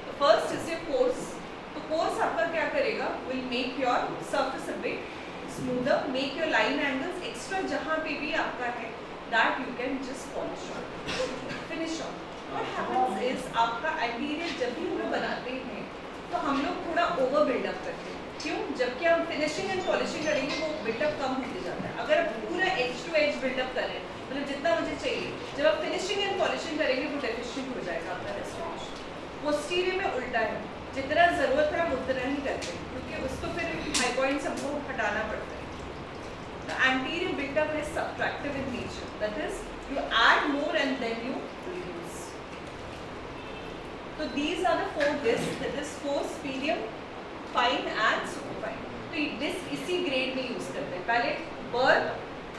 तो फर्स्ट इज योर कोर्स. तो कोर्स आपका क्या करेगा, will make your surface a bit smoother, make your line angles extra जहाँ पे भी आपका है that you can just polish on, finish on. What happens is आपका anterior जब भी हम लोग बनाते हैं तो हम लोग थोड़ा over build up करते हैं. क्यों? जबकि हम finishing and polishing करेंगे वो build up कम होते जाता है. अगर आप पूरा edge to edge build up करें मतलब जितना मुझे चाहिए, जब आप finishing and polishing करेंगे वो deficient हो जाएगा आपका restoration. Posterior में उल्टा है, जितना ज़रूरत है हम उतना ही करते हैं क्योंकि उसको फिर हाई पॉइंट्स हमको हटाना पड़ता है. The anterior build-up is subtractive in nature. That is, you add more and then you reduce. So these are the 4 discs. That is coarse, medium, fine and superfine. तो डिस्क इसी grade में use करते हैं, पहले बर,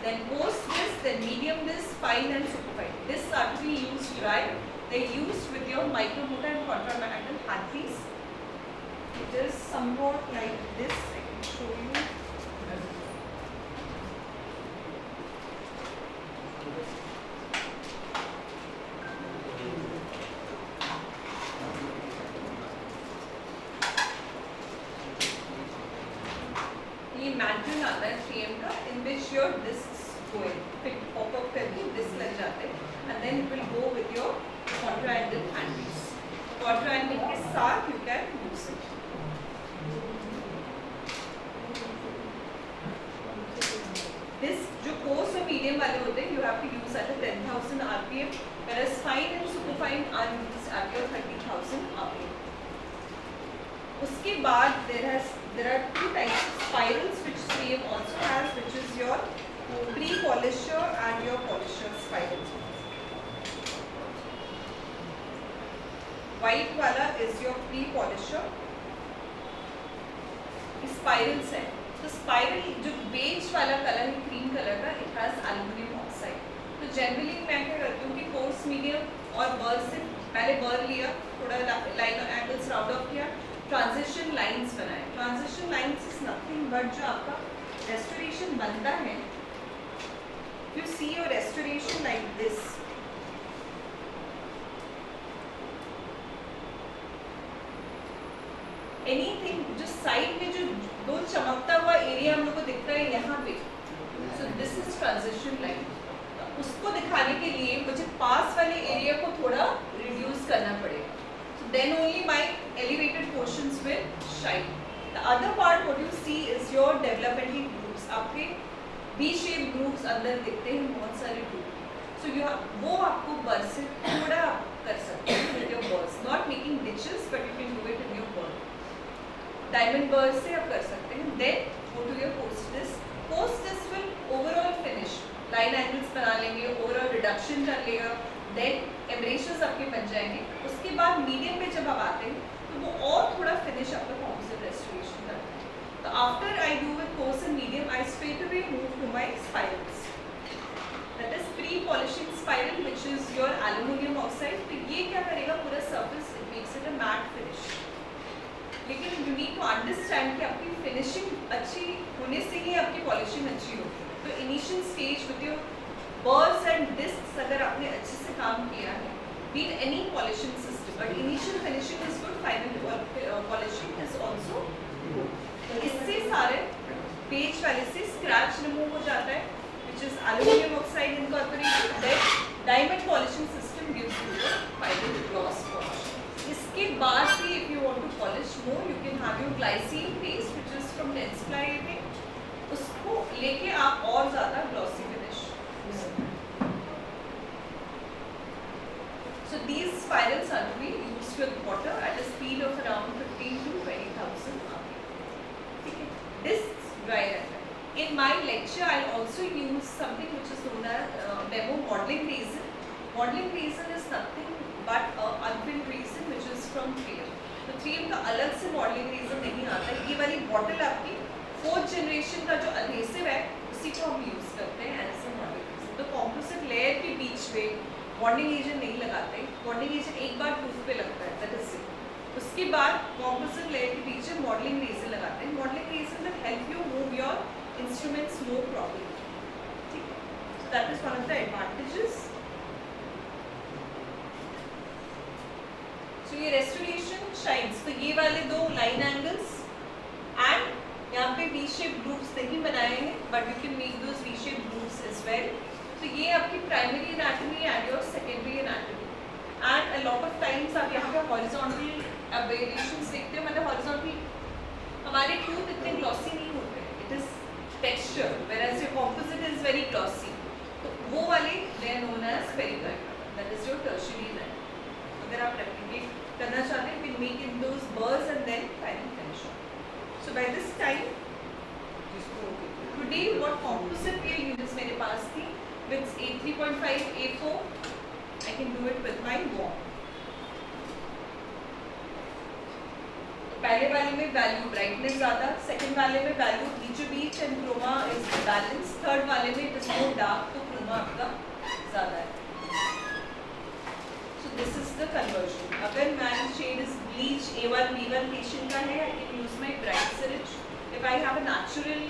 then post disc, then medium disc, fine and superfine. Discs are to be used dry. They are used with your micromotor and contramagnal handpiece. It is somewhat like this. I can show you. ये mental आता है 3M का, in which your discs go in, फिर pop up करके disc लग जाते हैं, and then it will go with your contra-angle handpiece. Contra-angle के साथ you can use it. Disc जो coarse और medium वाले होते हैं, you have to use at a 10,000 RPM, whereas fine and superfine are used at your 30,000 RPM. उसके बाद there are two types of spirals which 3M also has, which is your pre-polisher and your polisher spirals. White वाला is your pre-polisher. Spirals है, तो spiral जो beige वाला colour है, cream colour का, it has aluminum oxide. तो generally मैं क्या करती हूँ कि coarse, medium और burr से पहले burr लिया, थोड़ा line और angles round off किया, ट्रांजिशन लाइंस बनाए. Transition lines is nothing but जो आपका रेस्टोरेशन बनता है, you see your restoration like this, anything जो साइड में जो दो चमकता हुआ एरिया हम लोग को दिखता है यहाँ पे, सो दिस इज ट्रांजिशन लाइन. उसको दिखाने के लिए मुझे पास वाले एरिया को थोड़ा रिड्यूस करना पड़ेगा. Then only my elevated portions will shine. The other part what you see is your developmental grooves. आपके V-shaped grooves अंदर दिखते हैं बहुत सारे grooves. So you have, वो आपको burr से थोड़ा कर सकते हैं with your burrs. Not making ditches, but you can do it in your burr. Diamond burr से आप कर सकते हैं. Then go to your post disc. Post disc will overall finish. Line angles बना लेंगे, overall reduction कर लेगा. Then एम्ब्रेशंस आपके बन जाएंगे. उसके बाद मीडियम पे जब आप आते हैं तो वो और थोड़ा फिनिश आपका कॉम्पोजिट रेस्टोरेशन करता है. तो after I do with coarse and medium, I straight away move to my spirals. That is pre polishing spiral which is your aluminium oxide. तो ये क्या करेगा, पूरा surface it makes it a matte finish. लेकिन you need to understand कि आपकी finishing अच्छी होने से ही आपकी पॉलिशिंग अच्छी होगी. तो initial stage with your burrs and discs अगर आपने अच्छे से काम किया है, be in any polishing system, but initial finishing is good, final polishing is also good. इससे सारे पेज वाले से स्क्रैच रिमूव हो जाता है, which is aluminum oxide incorporated. Then diamond polishing system gives you the final gloss polish. इसके बाद भी if you want to polish more, you can have your glycine paste which is from Tensply में, उसको लेके आप और ज़्यादा glossy finish. So these spirals are to be used with water at a speed of around 15 to 20,000 RPM. This dry रहता है. In my lecture, I'll also use something which is known as demo modeling resin. Modeling resin is nothing but unfilled resin which is from 3M. तो 3M का अलग से modeling resin नहीं आता. ये वाली bottle आपकी 4th generation का जो adhesive है, उसी को हम use करते हैं as a modeling resin. तो composite layer के बीच में बॉन्डिंग एजेंट नहीं लगाते. बॉन्डिंग एजेंट एक बार प्रूफ पे लगता है, दैट इज इट. उसके बाद कॉम्पोजिट लेयर के पीछे मॉडलिंग रेजर लगाते हैं. Modelling resin will help you move your instruments more properly. ठीक है, so that is one of the advantages. सो ये रेस्टोरेशन शाइन्स, तो ये वाले दो लाइन एंगल्स एंड यहाँ पे वी शेप ग्रूव्स नहीं बनाए हैं, but you can make those V shape grooves as well. तो ये आपकी primary anatomy and your secondary anatomy. And a lot of times आप यहाँ पे हॉरिजॉन्टल एबरेशंस देखते हो, मतलब हॉरिजॉन्टल हमारे टूथ इतने ग्लॉसी नहीं होते. It is texture, whereas your composite is very glossy. तो वो वाले they are known as pericard, that is your tertiary anatomy. अगर आप रेप्लिकेट करना चाहते हैं, will make in those burs and then final finish. So by this time today what composite के units मेरे पास थी with A3.5, A4, I can do it with my wand. पहले वाले में वैल्यू ब्राइटनेस ज़्यादा, सेकंड वाले में वैल्यू बीच and chroma is balance, third वाले में इट इज मोर डार्क तो क्रोमा आपका ज़्यादा है। So this is the conversion. अगर main shade is bleach A1 B1 patient का है, I can use my bright syringe. If I have a natural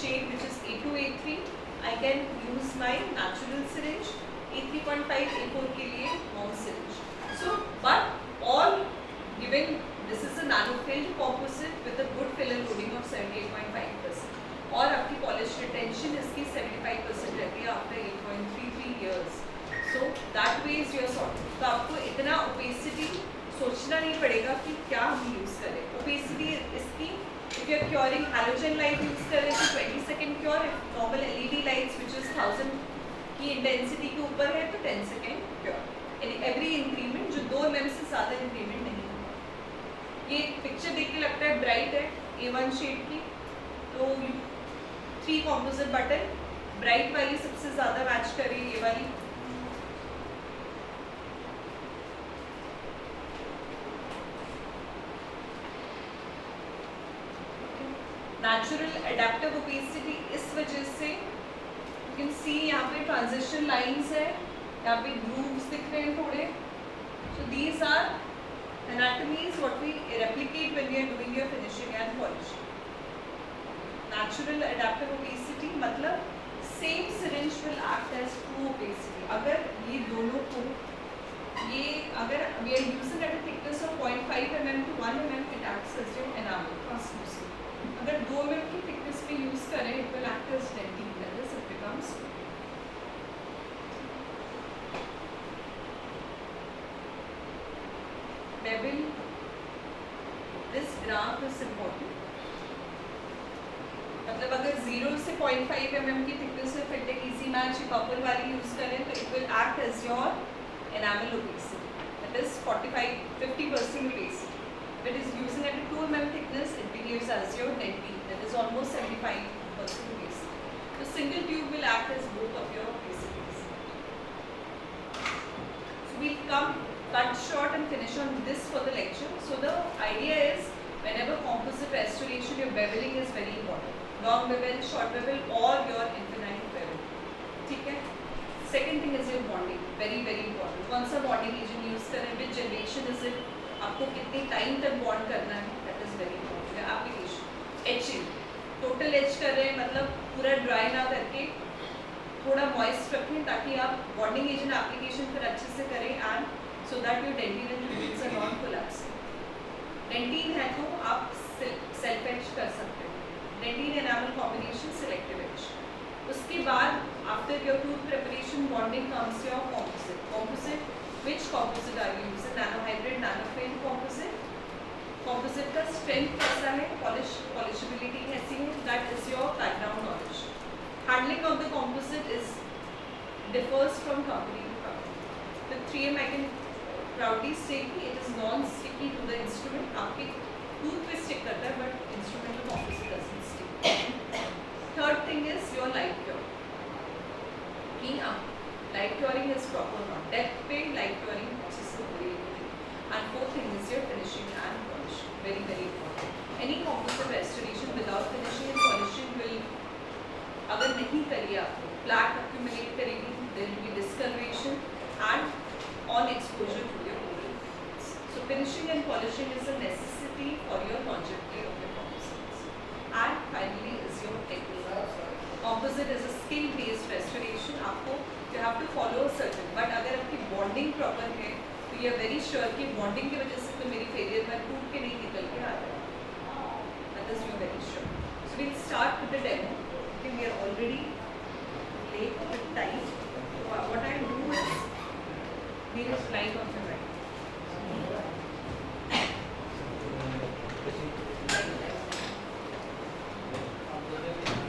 shade which is A2 A3, I can use my natural syringe. A3.5 A4 के लिए मॉम syringe. So but all given this is a nano filled composite with a good filler loading of 78.5%, और आपकी polish retention इसकी 75% रहती है after 8.33 years. So that way is your sorting. तो आपको इतना opacity सोचना नहीं पड़ेगा कि क्या हम यूज़ करें। opacity इसकी if you are curing halogen light use करें तो 20 second cure, if normal LED lights which is 1000 की intensity के ऊपर है तो 10 second cure. Every increment जो 2 mm से ज़्यादा increment नहीं। ये पिक्चर देख के लगता है ब्राइट है A1 शेड की, तो 3 कॉम्पोजिट बटन, ब्राइट वाली सबसे ज़्यादा मैच करें ये वाली। नेचुरल एडेप्टिव ओपेसिटी इस वजह से यू कैन सी यहाँ पे ट्रांजिशन लाइंस है, यहाँ पे ग्रूव्स दिख रहे हैं थोड़े। So these are anatomy is what we replicate when we are doing your finishing and polishing. Natural adaptive opacity मतलब same syringe will act as true opacity. अगर ये दोनों को ये अगर we are using at a thickness of 0.5 mm to 1 mm, it acts as your enamel translucent. अगर 2 mm की thickness पे use करें, it will act as dentine, that is it becomes bevel. This graph is important. मतलब अगर 0 से 0.5 mm की thickness से fitting easy match purple वाली यूज करें तो it will act as your enamel opacity, that is 45-50% opacity. If it is using at a 2 mm thickness, it behaves as your dentine, that is almost 75% opacity. The single tube will act as both of your opacities. So we'll cut short and finish on this for the lecture. So the idea is whenever composite restoration, your beveling is very important. Long bevel, short bevel, or your infinite bevel. ठीक है? Second thing is your bonding, very very important. कौन सा bonding agent use करें, which generation is it, आपको कितने time तक bond करना है, that is very important. Application, etching, total etch कर रहे हैं मतलब पूरा dry ना करके थोड़ा moist रखें ताकि आप bonding agent application फिर अच्छे से करें and so that your dentine and pupils are not collapsing. Dentine है तो आप self etch कर सकते हैं. Dentine enamel combination selective etch. उसके बाद after your tooth preparation bonding comes your composite. Composite, which composite are you using? Nanohybrid, nanofilm composite. Composite का strength कैसा है, polishability कैसी है, that is your background knowledge. Handling of the composite is differs from company to company. The 3M I can proudly say कि it is non-sticky to the instrument. आपके tooth पे stick करता है but instrumental composite doesn't stick. Third thing is your light cure. कि light curing is proper or not. Depth पे light curing अच्छे से हो रही है. And fourth thing is your finishing and polishing. Very very important. Any composite restoration without finishing and polishing will अगर नहीं करिए आपको plaque accumulate करेगी, there will be discoloration and on exposure to your oral fluids. So finishing and polishing is a necessity for your longevity of your composites. And finally is your technique. Composite is a skill-based restoration. आपको you have to follow a certain. But अगर आपकी bonding proper है, तो you are very sure कि bonding की वजह से तो मेरी failure में टूट के नहीं निकल के आ रहा है. That is you are very sure. So we'll start with the demo. Okay, we are already late with time. What I do is there is light on the right.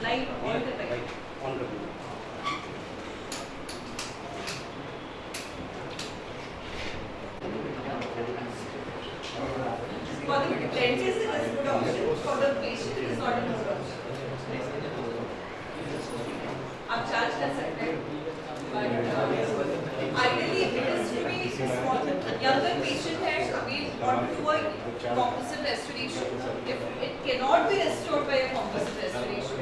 Light on the right. On the For the dentist, it is good option. For the patient, it is not a good option. आप charge कर सकते हैं, but Ideally, if it is to be small, younger patient है, we want to do a composite restoration. If it cannot be restored by a composite restoration,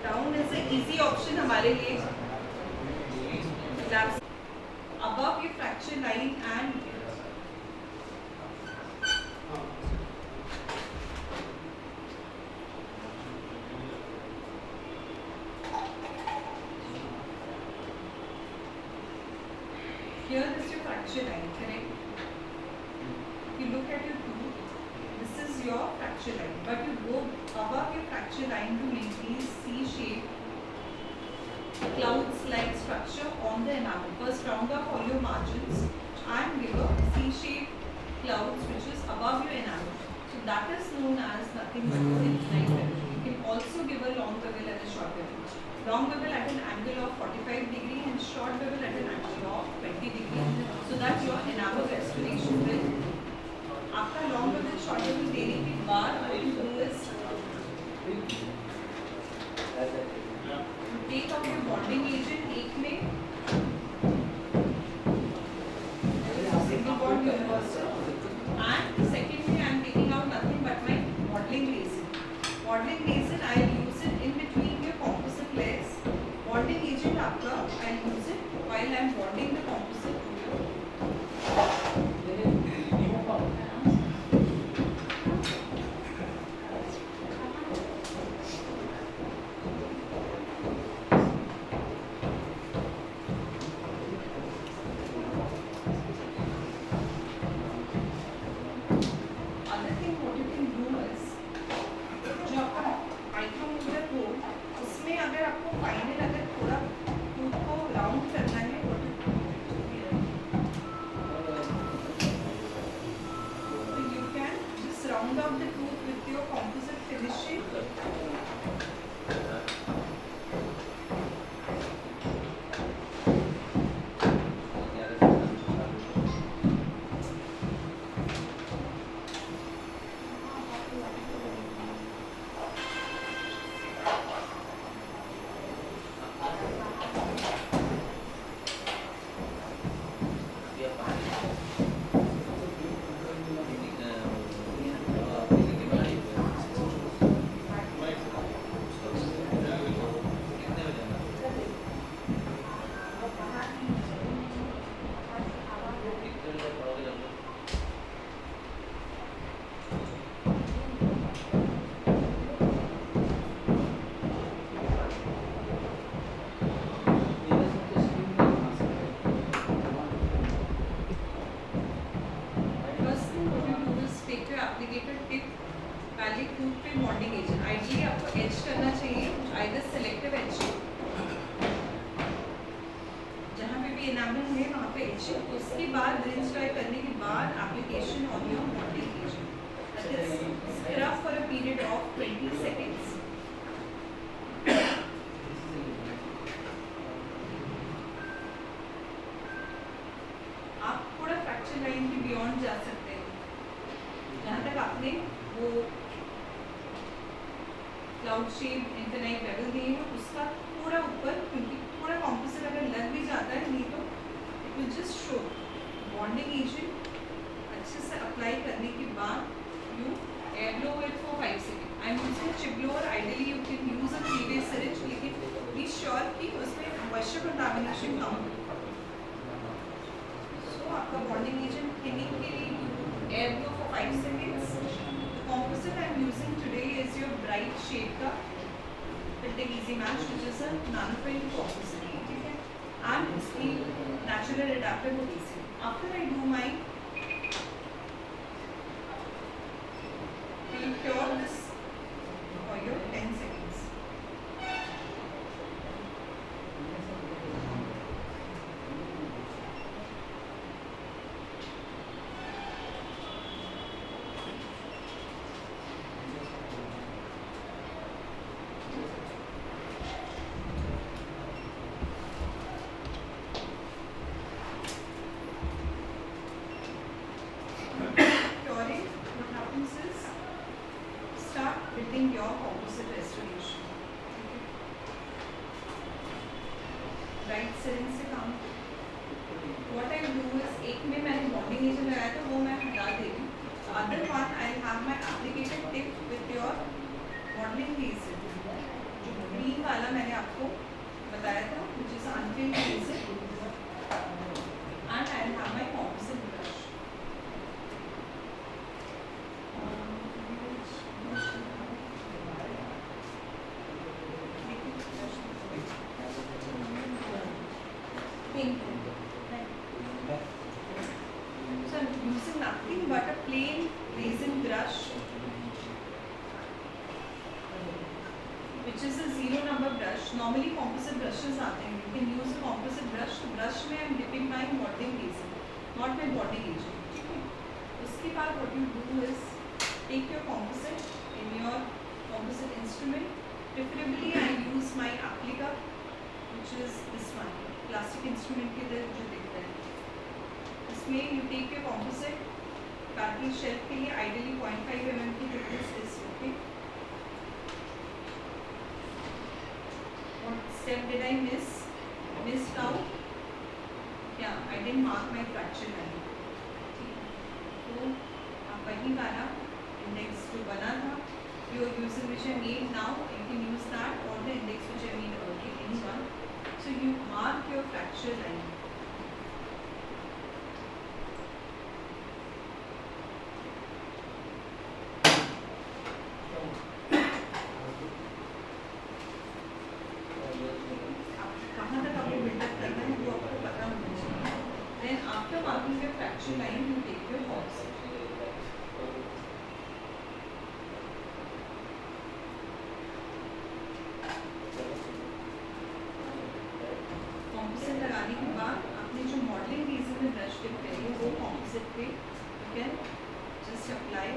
down is an easy option हमारे लिए. That's above your fracture line and here is your fracture line, correct? If you look at your tooth, this is your fracture line, but you go above your fracture line to make these C-shaped clouds-like structure on the enamel. First round up all your margins and give a C-shaped clouds which is above your enamel. So that is known as nothing but your infinite bevel. You can also give a long bevel and a short bevel. Long bevel at an angle of 45 degree and short bevel at an angle of 20 degree, so that your enamel restoration will. After long bevel short bevel देने के बाद what you do is take up your bonding agent एक में single bond universal and secondly I am taking out nothing but my modeling resin. Modeling resin I will use it in between your composite layers. Bonding agent आपका I will use it while I am bonding the composite to your round up the tooth with your composite finishing. पहले tooth पे bonding agent ideally आपको H करना चाहिए either selective etching जहाँ पे भी enamel है वहाँ पे एचिंग उसके बाद रिंस ड्राई करने के बाद application on your bonding agent that is scrub for a period of 20 seconds. आप थोड़ा फ्रैक्चर लाइन के बियॉन्ड जा सकते हैं जहाँ तक आपने वो क्लाउड शेप इनफिनाइट बेवल दिए हैं उसका पूरा ऊपर क्योंकि पूरा कॉम्पोजिट अगर लग भी जाता है नहीं तो it will just show. Bonding agent अच्छे से अप्लाई करने के बाद you air blow it for 5 second. I am using chip blower. Ideally you can use a 3-way syringe लेकिन बी श्योर कि उसमें मॉइस्चर कंटामिनेशन कम हो. सो आपका बॉन्डिंग एजेंट थिनिंग के लिए air blow for 5 seconds. Composite I am using today is your bright shade का Filtec Easy Match which is a nanoprint composite and इसकी natural adaptive adhesive. After I do my will cure this for your 10 seconds. other one I'll have my applicator tip with your modeling resin. जो green वाला मैंने आपको बताया था, which is unfilled resin, and I'll have my composite brush. Pink. So I'm using nothing but a plain resin brush, which is a 0 number brush. Normally composite brushes आते हैं. You can use a composite brush. तो brush में I'm dipping my modeling resin, not my bonding agent. ठीक है? उसके बाद what you do is take your composite in your composite instrument. Preferably I use my applica, which is this one. Plastic instrument के इधर जो दिखता है. इसमें you take your composite. parallel shelf के लिए ideally 0.5 mm की thickness is okay. What step did I miss? Missed out? Yeah, I didn't mark my fraction value. तो आप वही वाला index जो बना था, you are using which I made now, you can use that or the index which I made earlier, any one. So you mark your fracture line. Line you take your box. Composite लगाने के बाद आपने जो modelling resin में brush tip करी है वो composite पे you can just apply.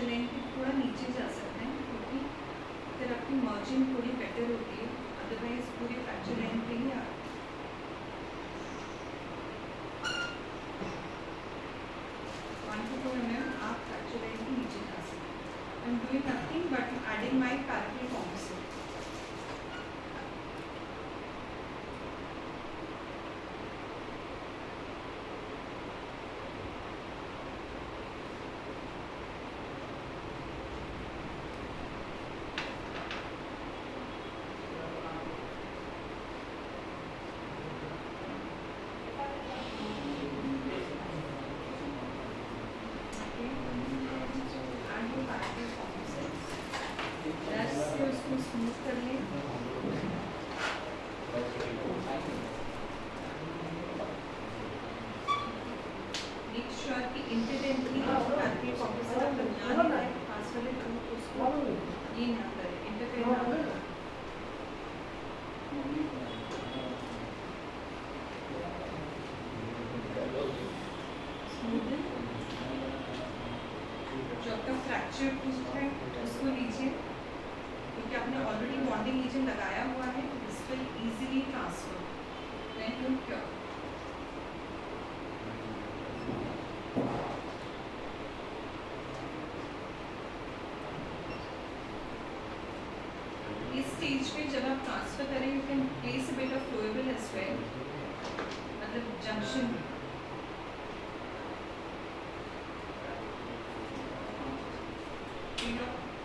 Line पे थोड़ा नीचे जा सकते हैं क्योंकि फिर आपकी मर्जिंग थोड़ी बेटर होती है, अदरवाइज पूरी फ्रैक्चर लाइन पे ही आ 1 to 2 mm आप फ्रैक्चर लाइन के नीचे जा सकते हैं. I am doing nothing but adding my parallel composite. Smooth कर लें. मेक श्योर कि इंटेंटली पैरेलल composite आप लगाने हैं, पास वाले टूथ उसको ये ना करें, इंटरफेयर ना करें. स्मूथन जो आपका फ्रैक्चर टूथ है उसको लीजिए, क्योंकि आपने ऑलरेडी बॉन्डिंग एजेंट लगाया हुआ है. This will easily transfer when you cure. इस स्टेज पे जब आप ट्रांसफर करें you can place a bit of flowable as well, मतलब junction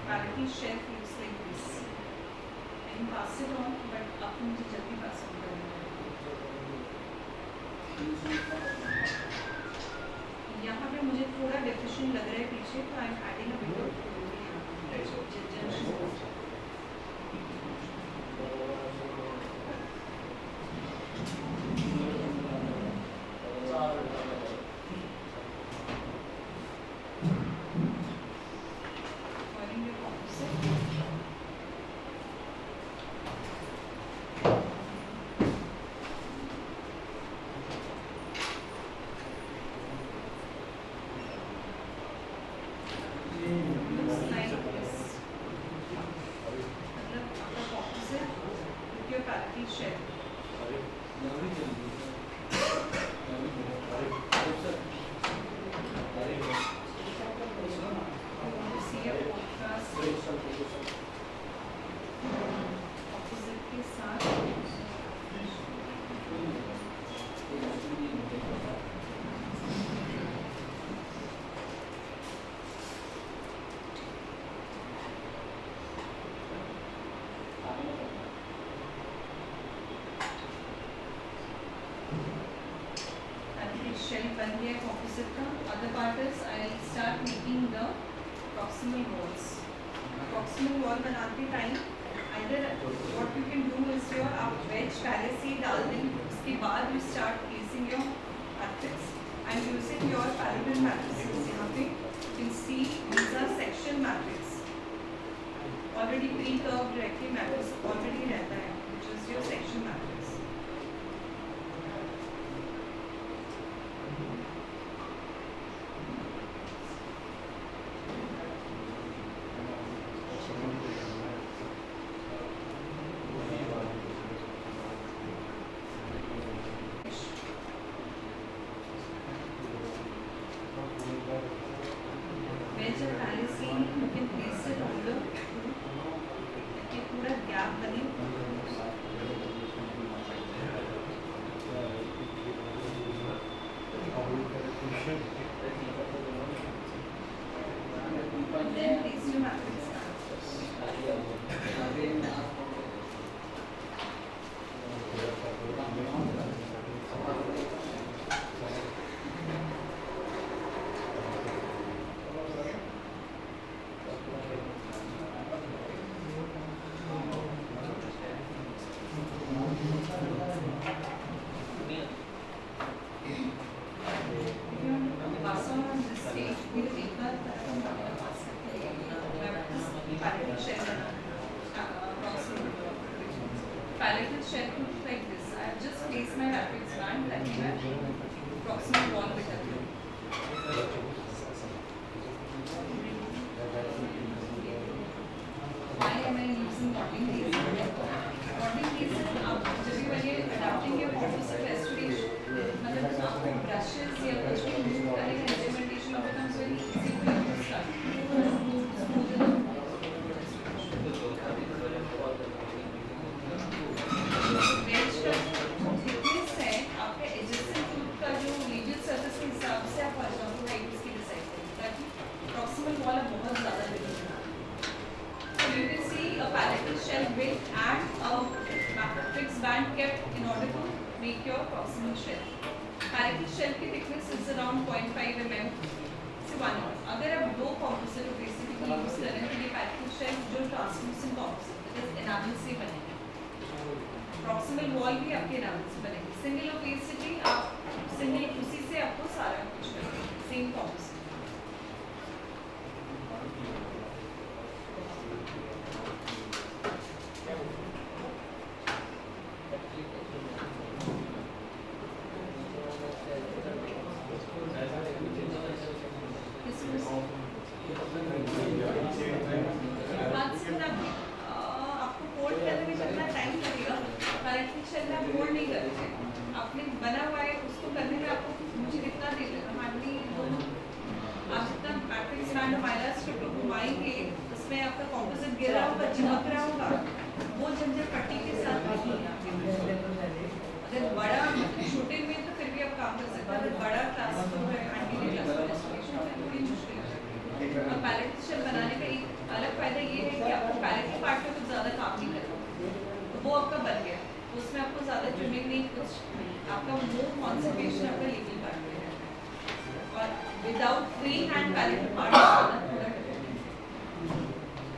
parallel shelf looks like this. I can pass it on, but आप मुझे जल्दी pass on करेंगे. यहाँ पे मुझे थोड़ा deficient लग रहा है पीछे, तो I am adding a bit of junction. proximal walls. Proximal wall बनाते time either what you can do is your आप wedge पहले से ही डाल दें, उसके बाद you start placing your matrix and using your parallel matrices. यहाँ पे you can see these are section matrix. Already pre-curved directly matrix already रहता है, which is your section matrix. Parallel shell looks like this. I have just placed my matrix band that you have proximal wall with it. Why am I using bonding laser? Bonding laser आप जब भी बने adapting your composite restoration, मतलब आपको brushes या कुछ भी use करें instrumentation becomes very easy to use that. Parallel shell की thickness is around 0.5 mm से 1 mm. अगर आप दो composite basically use करें तो ये parallel shell जो translucent composite that is enamel से बनेंगे. Proximal wall भी आपके enamel से बनेंगे. Single opacity आप single उसी से आपको सारा कुछ करेंगे. Same composite. आपने बना हुआ है उसको करने में आपको मुझे कितना दे देगा हार्डली आप जितना मैट्रिक्स बैंड माइला स्ट्रिप को घुमाएंगे उसमें आपका कॉम्पोजिट गिरा होगा चिपक रहा होगा वो झंझट पट्टी के साथ नहीं है. अगर बड़ा छोटे में तो फिर भी आप काम कर सकते हैं. अगर बड़ा क्लास तो है एंटीरियर क्लास रेस्टोरेशन है थोड़ी मुश्किल है. और पैलेट शेल बनाने का एक अलग फायदा ये है कि आपको पैलेट के पार्ट में कुछ ज़्यादा काम नहीं करना तो वो आपका बन गया. उसमें आपको ज़्यादा ट्रिमिंग नहीं कुछ आपका मोर कॉन्सेंट्रेशन आपका लीगल पार्ट में रहता है. और without free hand palate part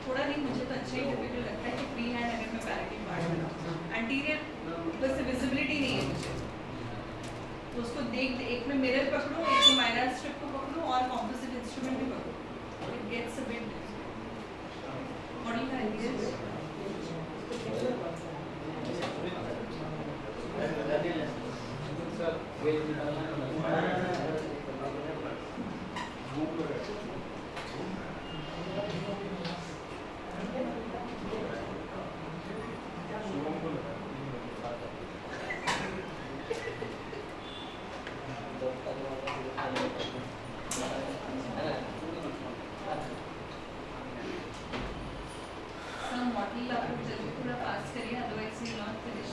थोड़ा नहीं मुझे तो अच्छा ही डिफिकल्ट लगता है कि फ्री हैंड अगर मैं पैलेट पार्ट बनाऊँ एंटीरियर बस विजिबिलिटी नहीं है मुझे तो उसको देख एक में मिरर पकड़ूँ एक में माइनर स्ट्रिप को पकड़ूँ और कॉम्पोजिट इंस्ट्रूमेंट भी पकड़ूँ. It gets a bit model का मॉडल आप जल्दी पूरा पास करिए अदरवाइज यू नॉट फिनिश.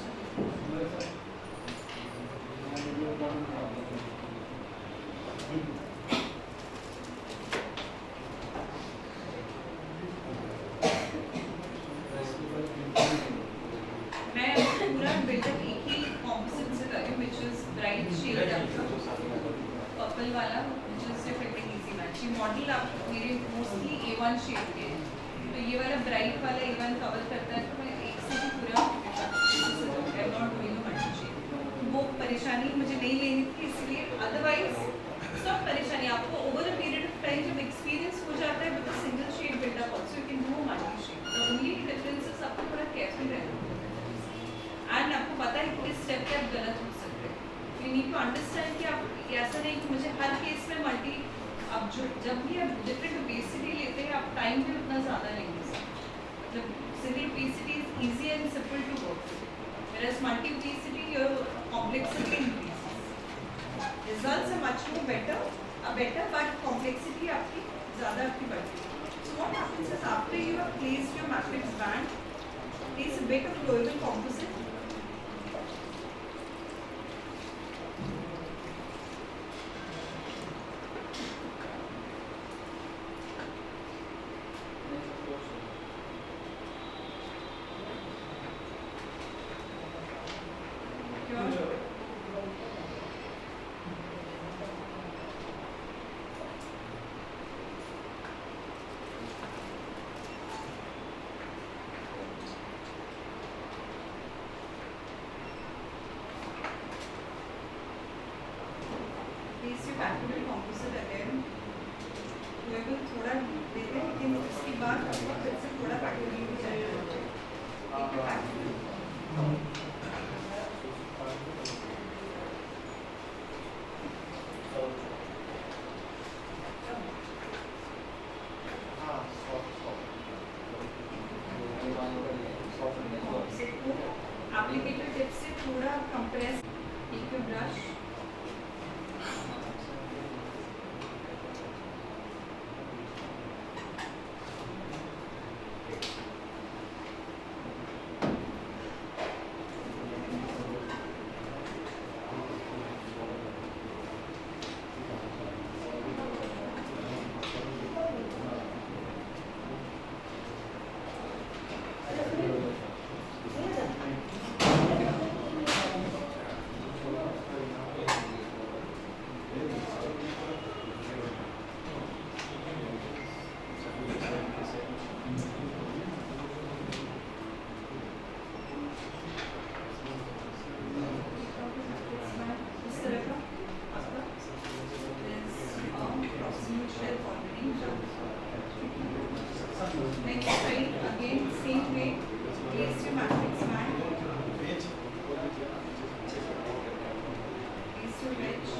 जी मॉडल आप मेरे मोस्टली A1 शेड के हैं, तो ये वाला ब्राइट वाला A1 कवर करता है, तो मैं एक से ही पूरा नॉट डूइंग मल्टी शेड। वो परेशानी मुझे नहीं लेनी थी, इसलिए अदरवाइज सब परेशानी आपको over a period of time जब एक्सपीरियंस हो जाता है with single shade buildup also you can do multi shade. The only difference is आपको थोड़ा केयरफुल रहना एंड आपको पता है कि इस स्टेप पे आप गलत हो सकते हैं। यू नीड टू अंडरस्टैंड कि आप ऐसा नहीं कि मुझे हर केस में मल्टी, अब जो जब भी आप डिफरेंट ओबेसिटी लेते हैं आप टाइम भी उतना ज़्यादा नहीं ले सकते। जब single opacity is easy and simple to work, whereas multi obesity your complexity increases. Results are much more better but complexity आपकी ज़्यादा आपकी बढ़ती है। So what happens is after you have placed your matrix band, place a bit of flowable composite. Place your factorial composite again. Flowable थोड़ा देते हैं लेकिन उसके बाद आपको फिर से थोड़ा factorial भी चाहिए। एक factorial एप्लीकेटर टिप से थोड़ा कंप्रेस, एक brush next side again same way, place your matrix band, place your wedge,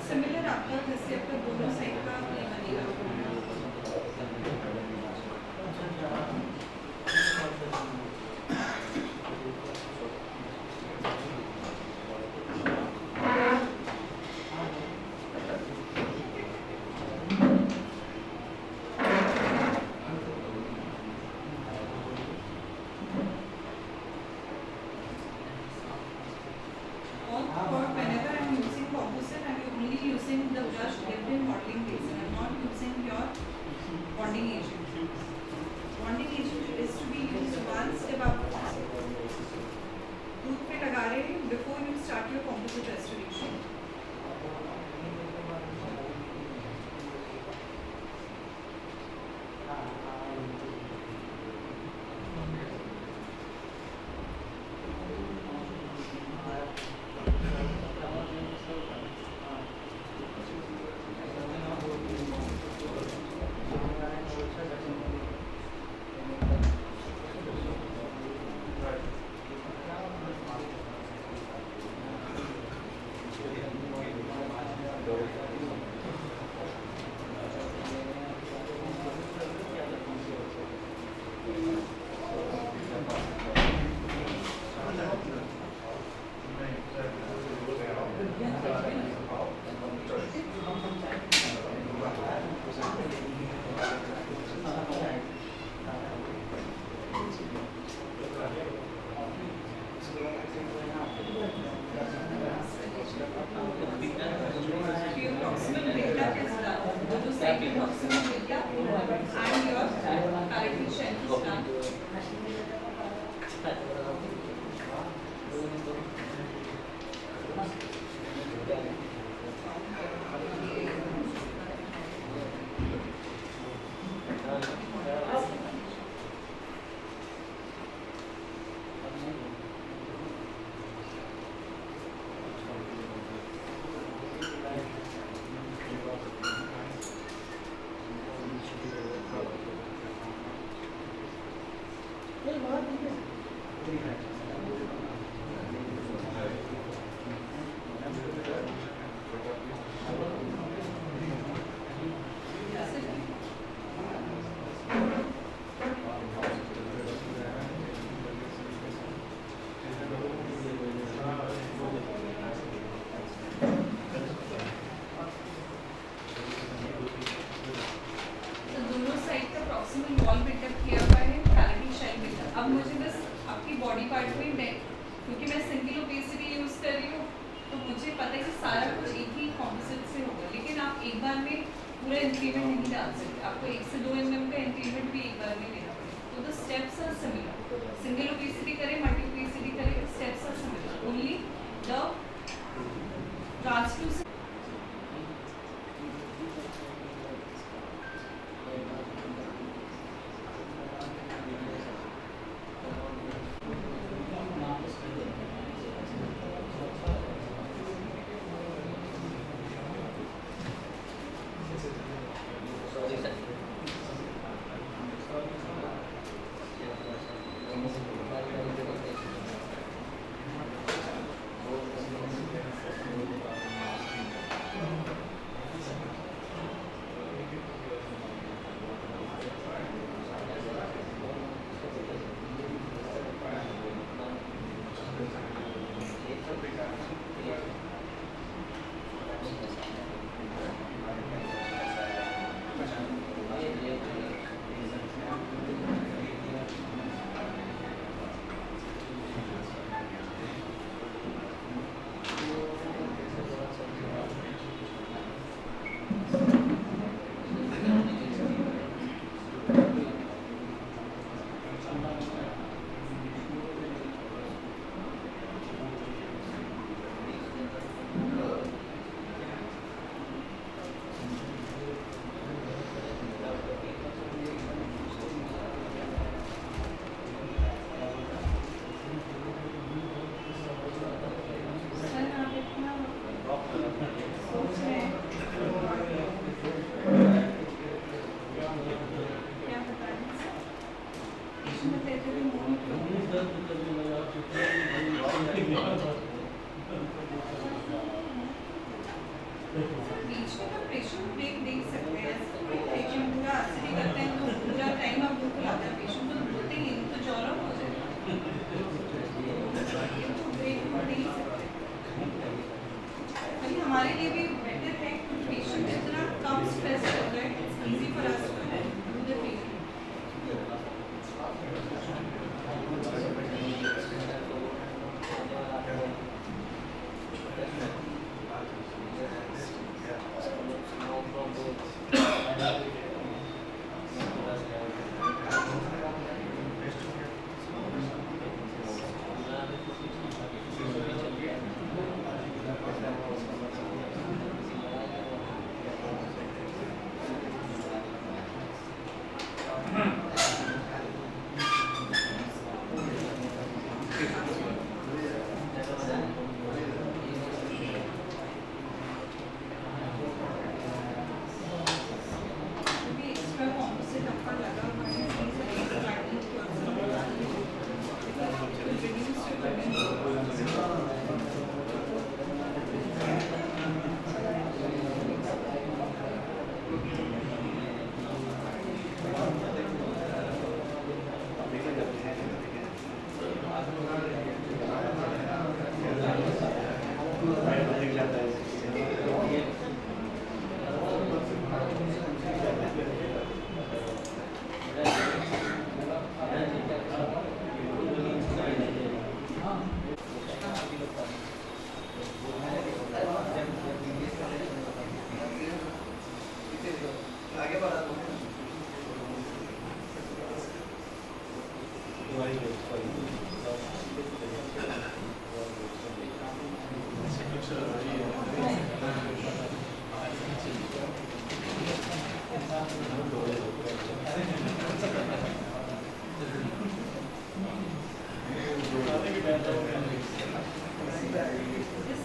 similar आपका जैसे आपका दोनों साइड का ये बनेगा। Proximal build-up is done. The side proximal build-up and your parietal shelf is done. Wall buildup किया हुआ है, पैलेटल शेल बिल्डअप। अब मुझे बस आपकी बॉडी पार्ट में क्योंकि मैं सिंगल ओपेसिटी यूज़ कर रही हूँ तो मुझे पता है कि सारा कुछ एक ही कॉम्पोजिट से होगा, लेकिन आप एक बार में पूरा इंक्रीमेंट नहीं डाल सकते। आपको 1 से 2 mm का इंक्रीमेंट भी एक बार में लेना पड़ेगा। तो the steps are similar. Single opacity करें, मल्टी ओपेसिटी करें, steps are similar, only the translucent बीच में तो पेशेंट ब्रेक दे सकते हैं। पेशेंट पूरा आश्चर्य करते हैं तो पूरा टाइम आप बिल्कुल आता है, पेशेंट तो बोलते ही नहीं तो जॉब हो जाएगा, तो ब्रेक तो दे ही सकते हैं। अभी हमारे लिए भी बेटर है कि पेशेंट इतना कम स्ट्रेस हो गए, it's easy for us to do the patient. This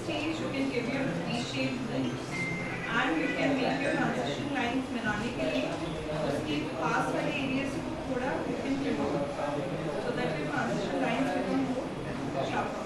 stage you can give your V-shaped lines and you can make your transition lines बनाने के लिए उसके पास वाले areas को थोड़ा you can remove so that your transition lines become more sharper.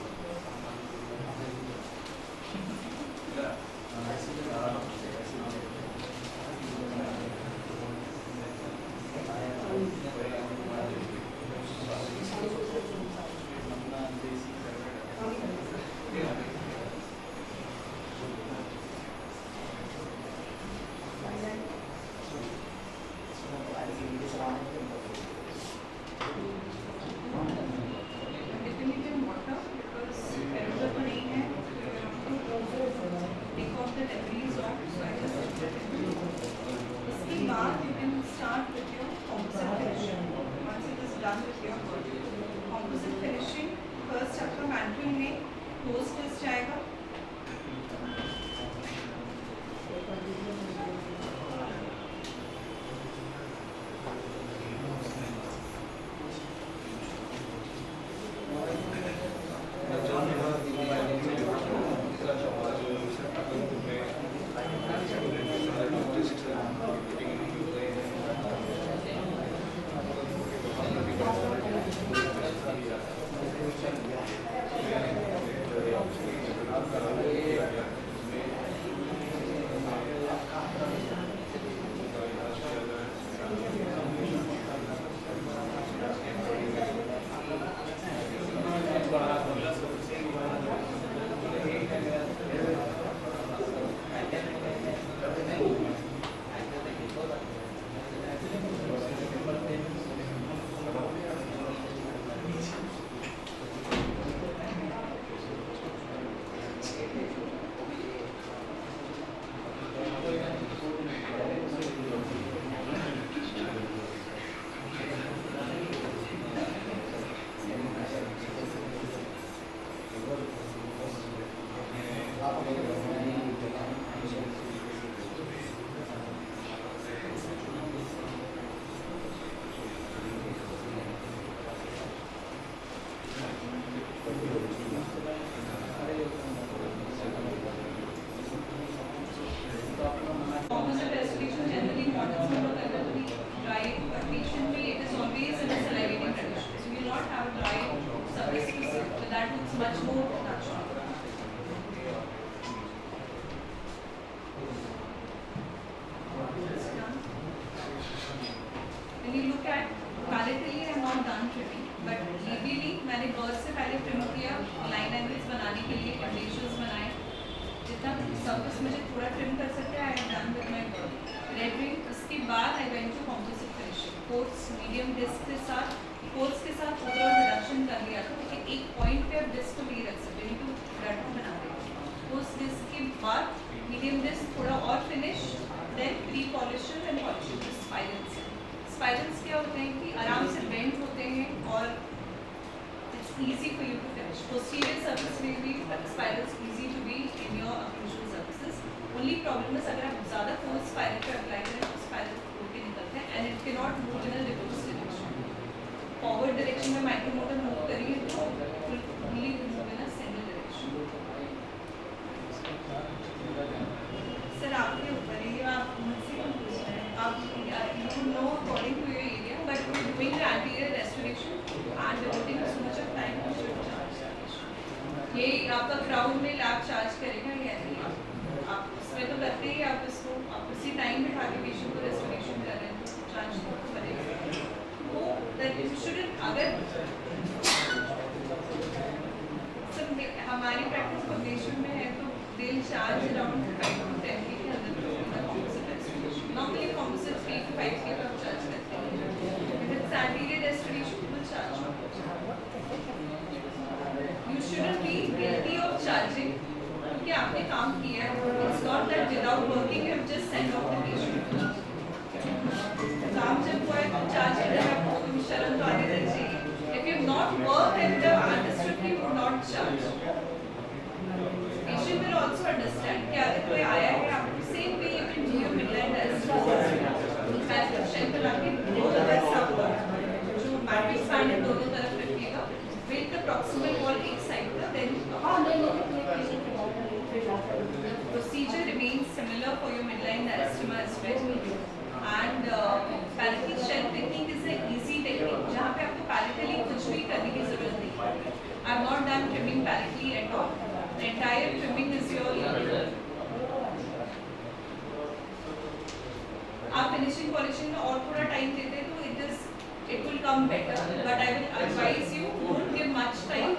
come better, but I will advise you don't give much time.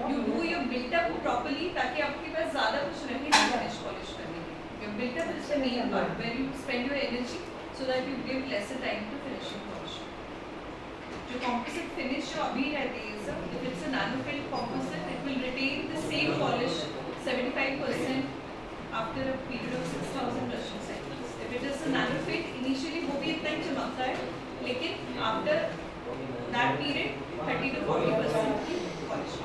You do your build up properly ताकि आपके पास ज़्यादा कुछ रहे finish polish करने के लिए. Your build up is the main part where you spend your energy so that you give lesser time to finishing polish. जो composite finish जो अभी रहती है सब, if it's a nano filled composite, it will retain the same polish 75% after a period of 6,000 brushing cycles. If it is a nano filled, initially वो भी इतना ही चमकता है, लेकिन after that period 30 to 40% की polish.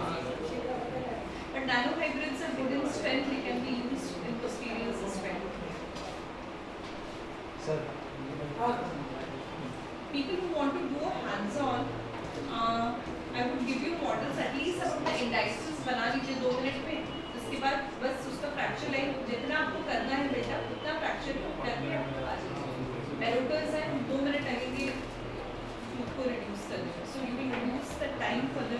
But nano hybrids are good in strength; they can be used in posteriors as well. Sir. People who want to do a hands-on, I would give you models at least आप अपना indices बना लीजिए 2 minute में. उसके बाद बस उसका fracture line जितना आपको करना है बेटा उतना फ्रैक्चर करके आप आ जाइए. मेरोटर्स हैं 2 मिनट लगेंगे खुद को रिड्यूस करने में. So you will reduce the time for the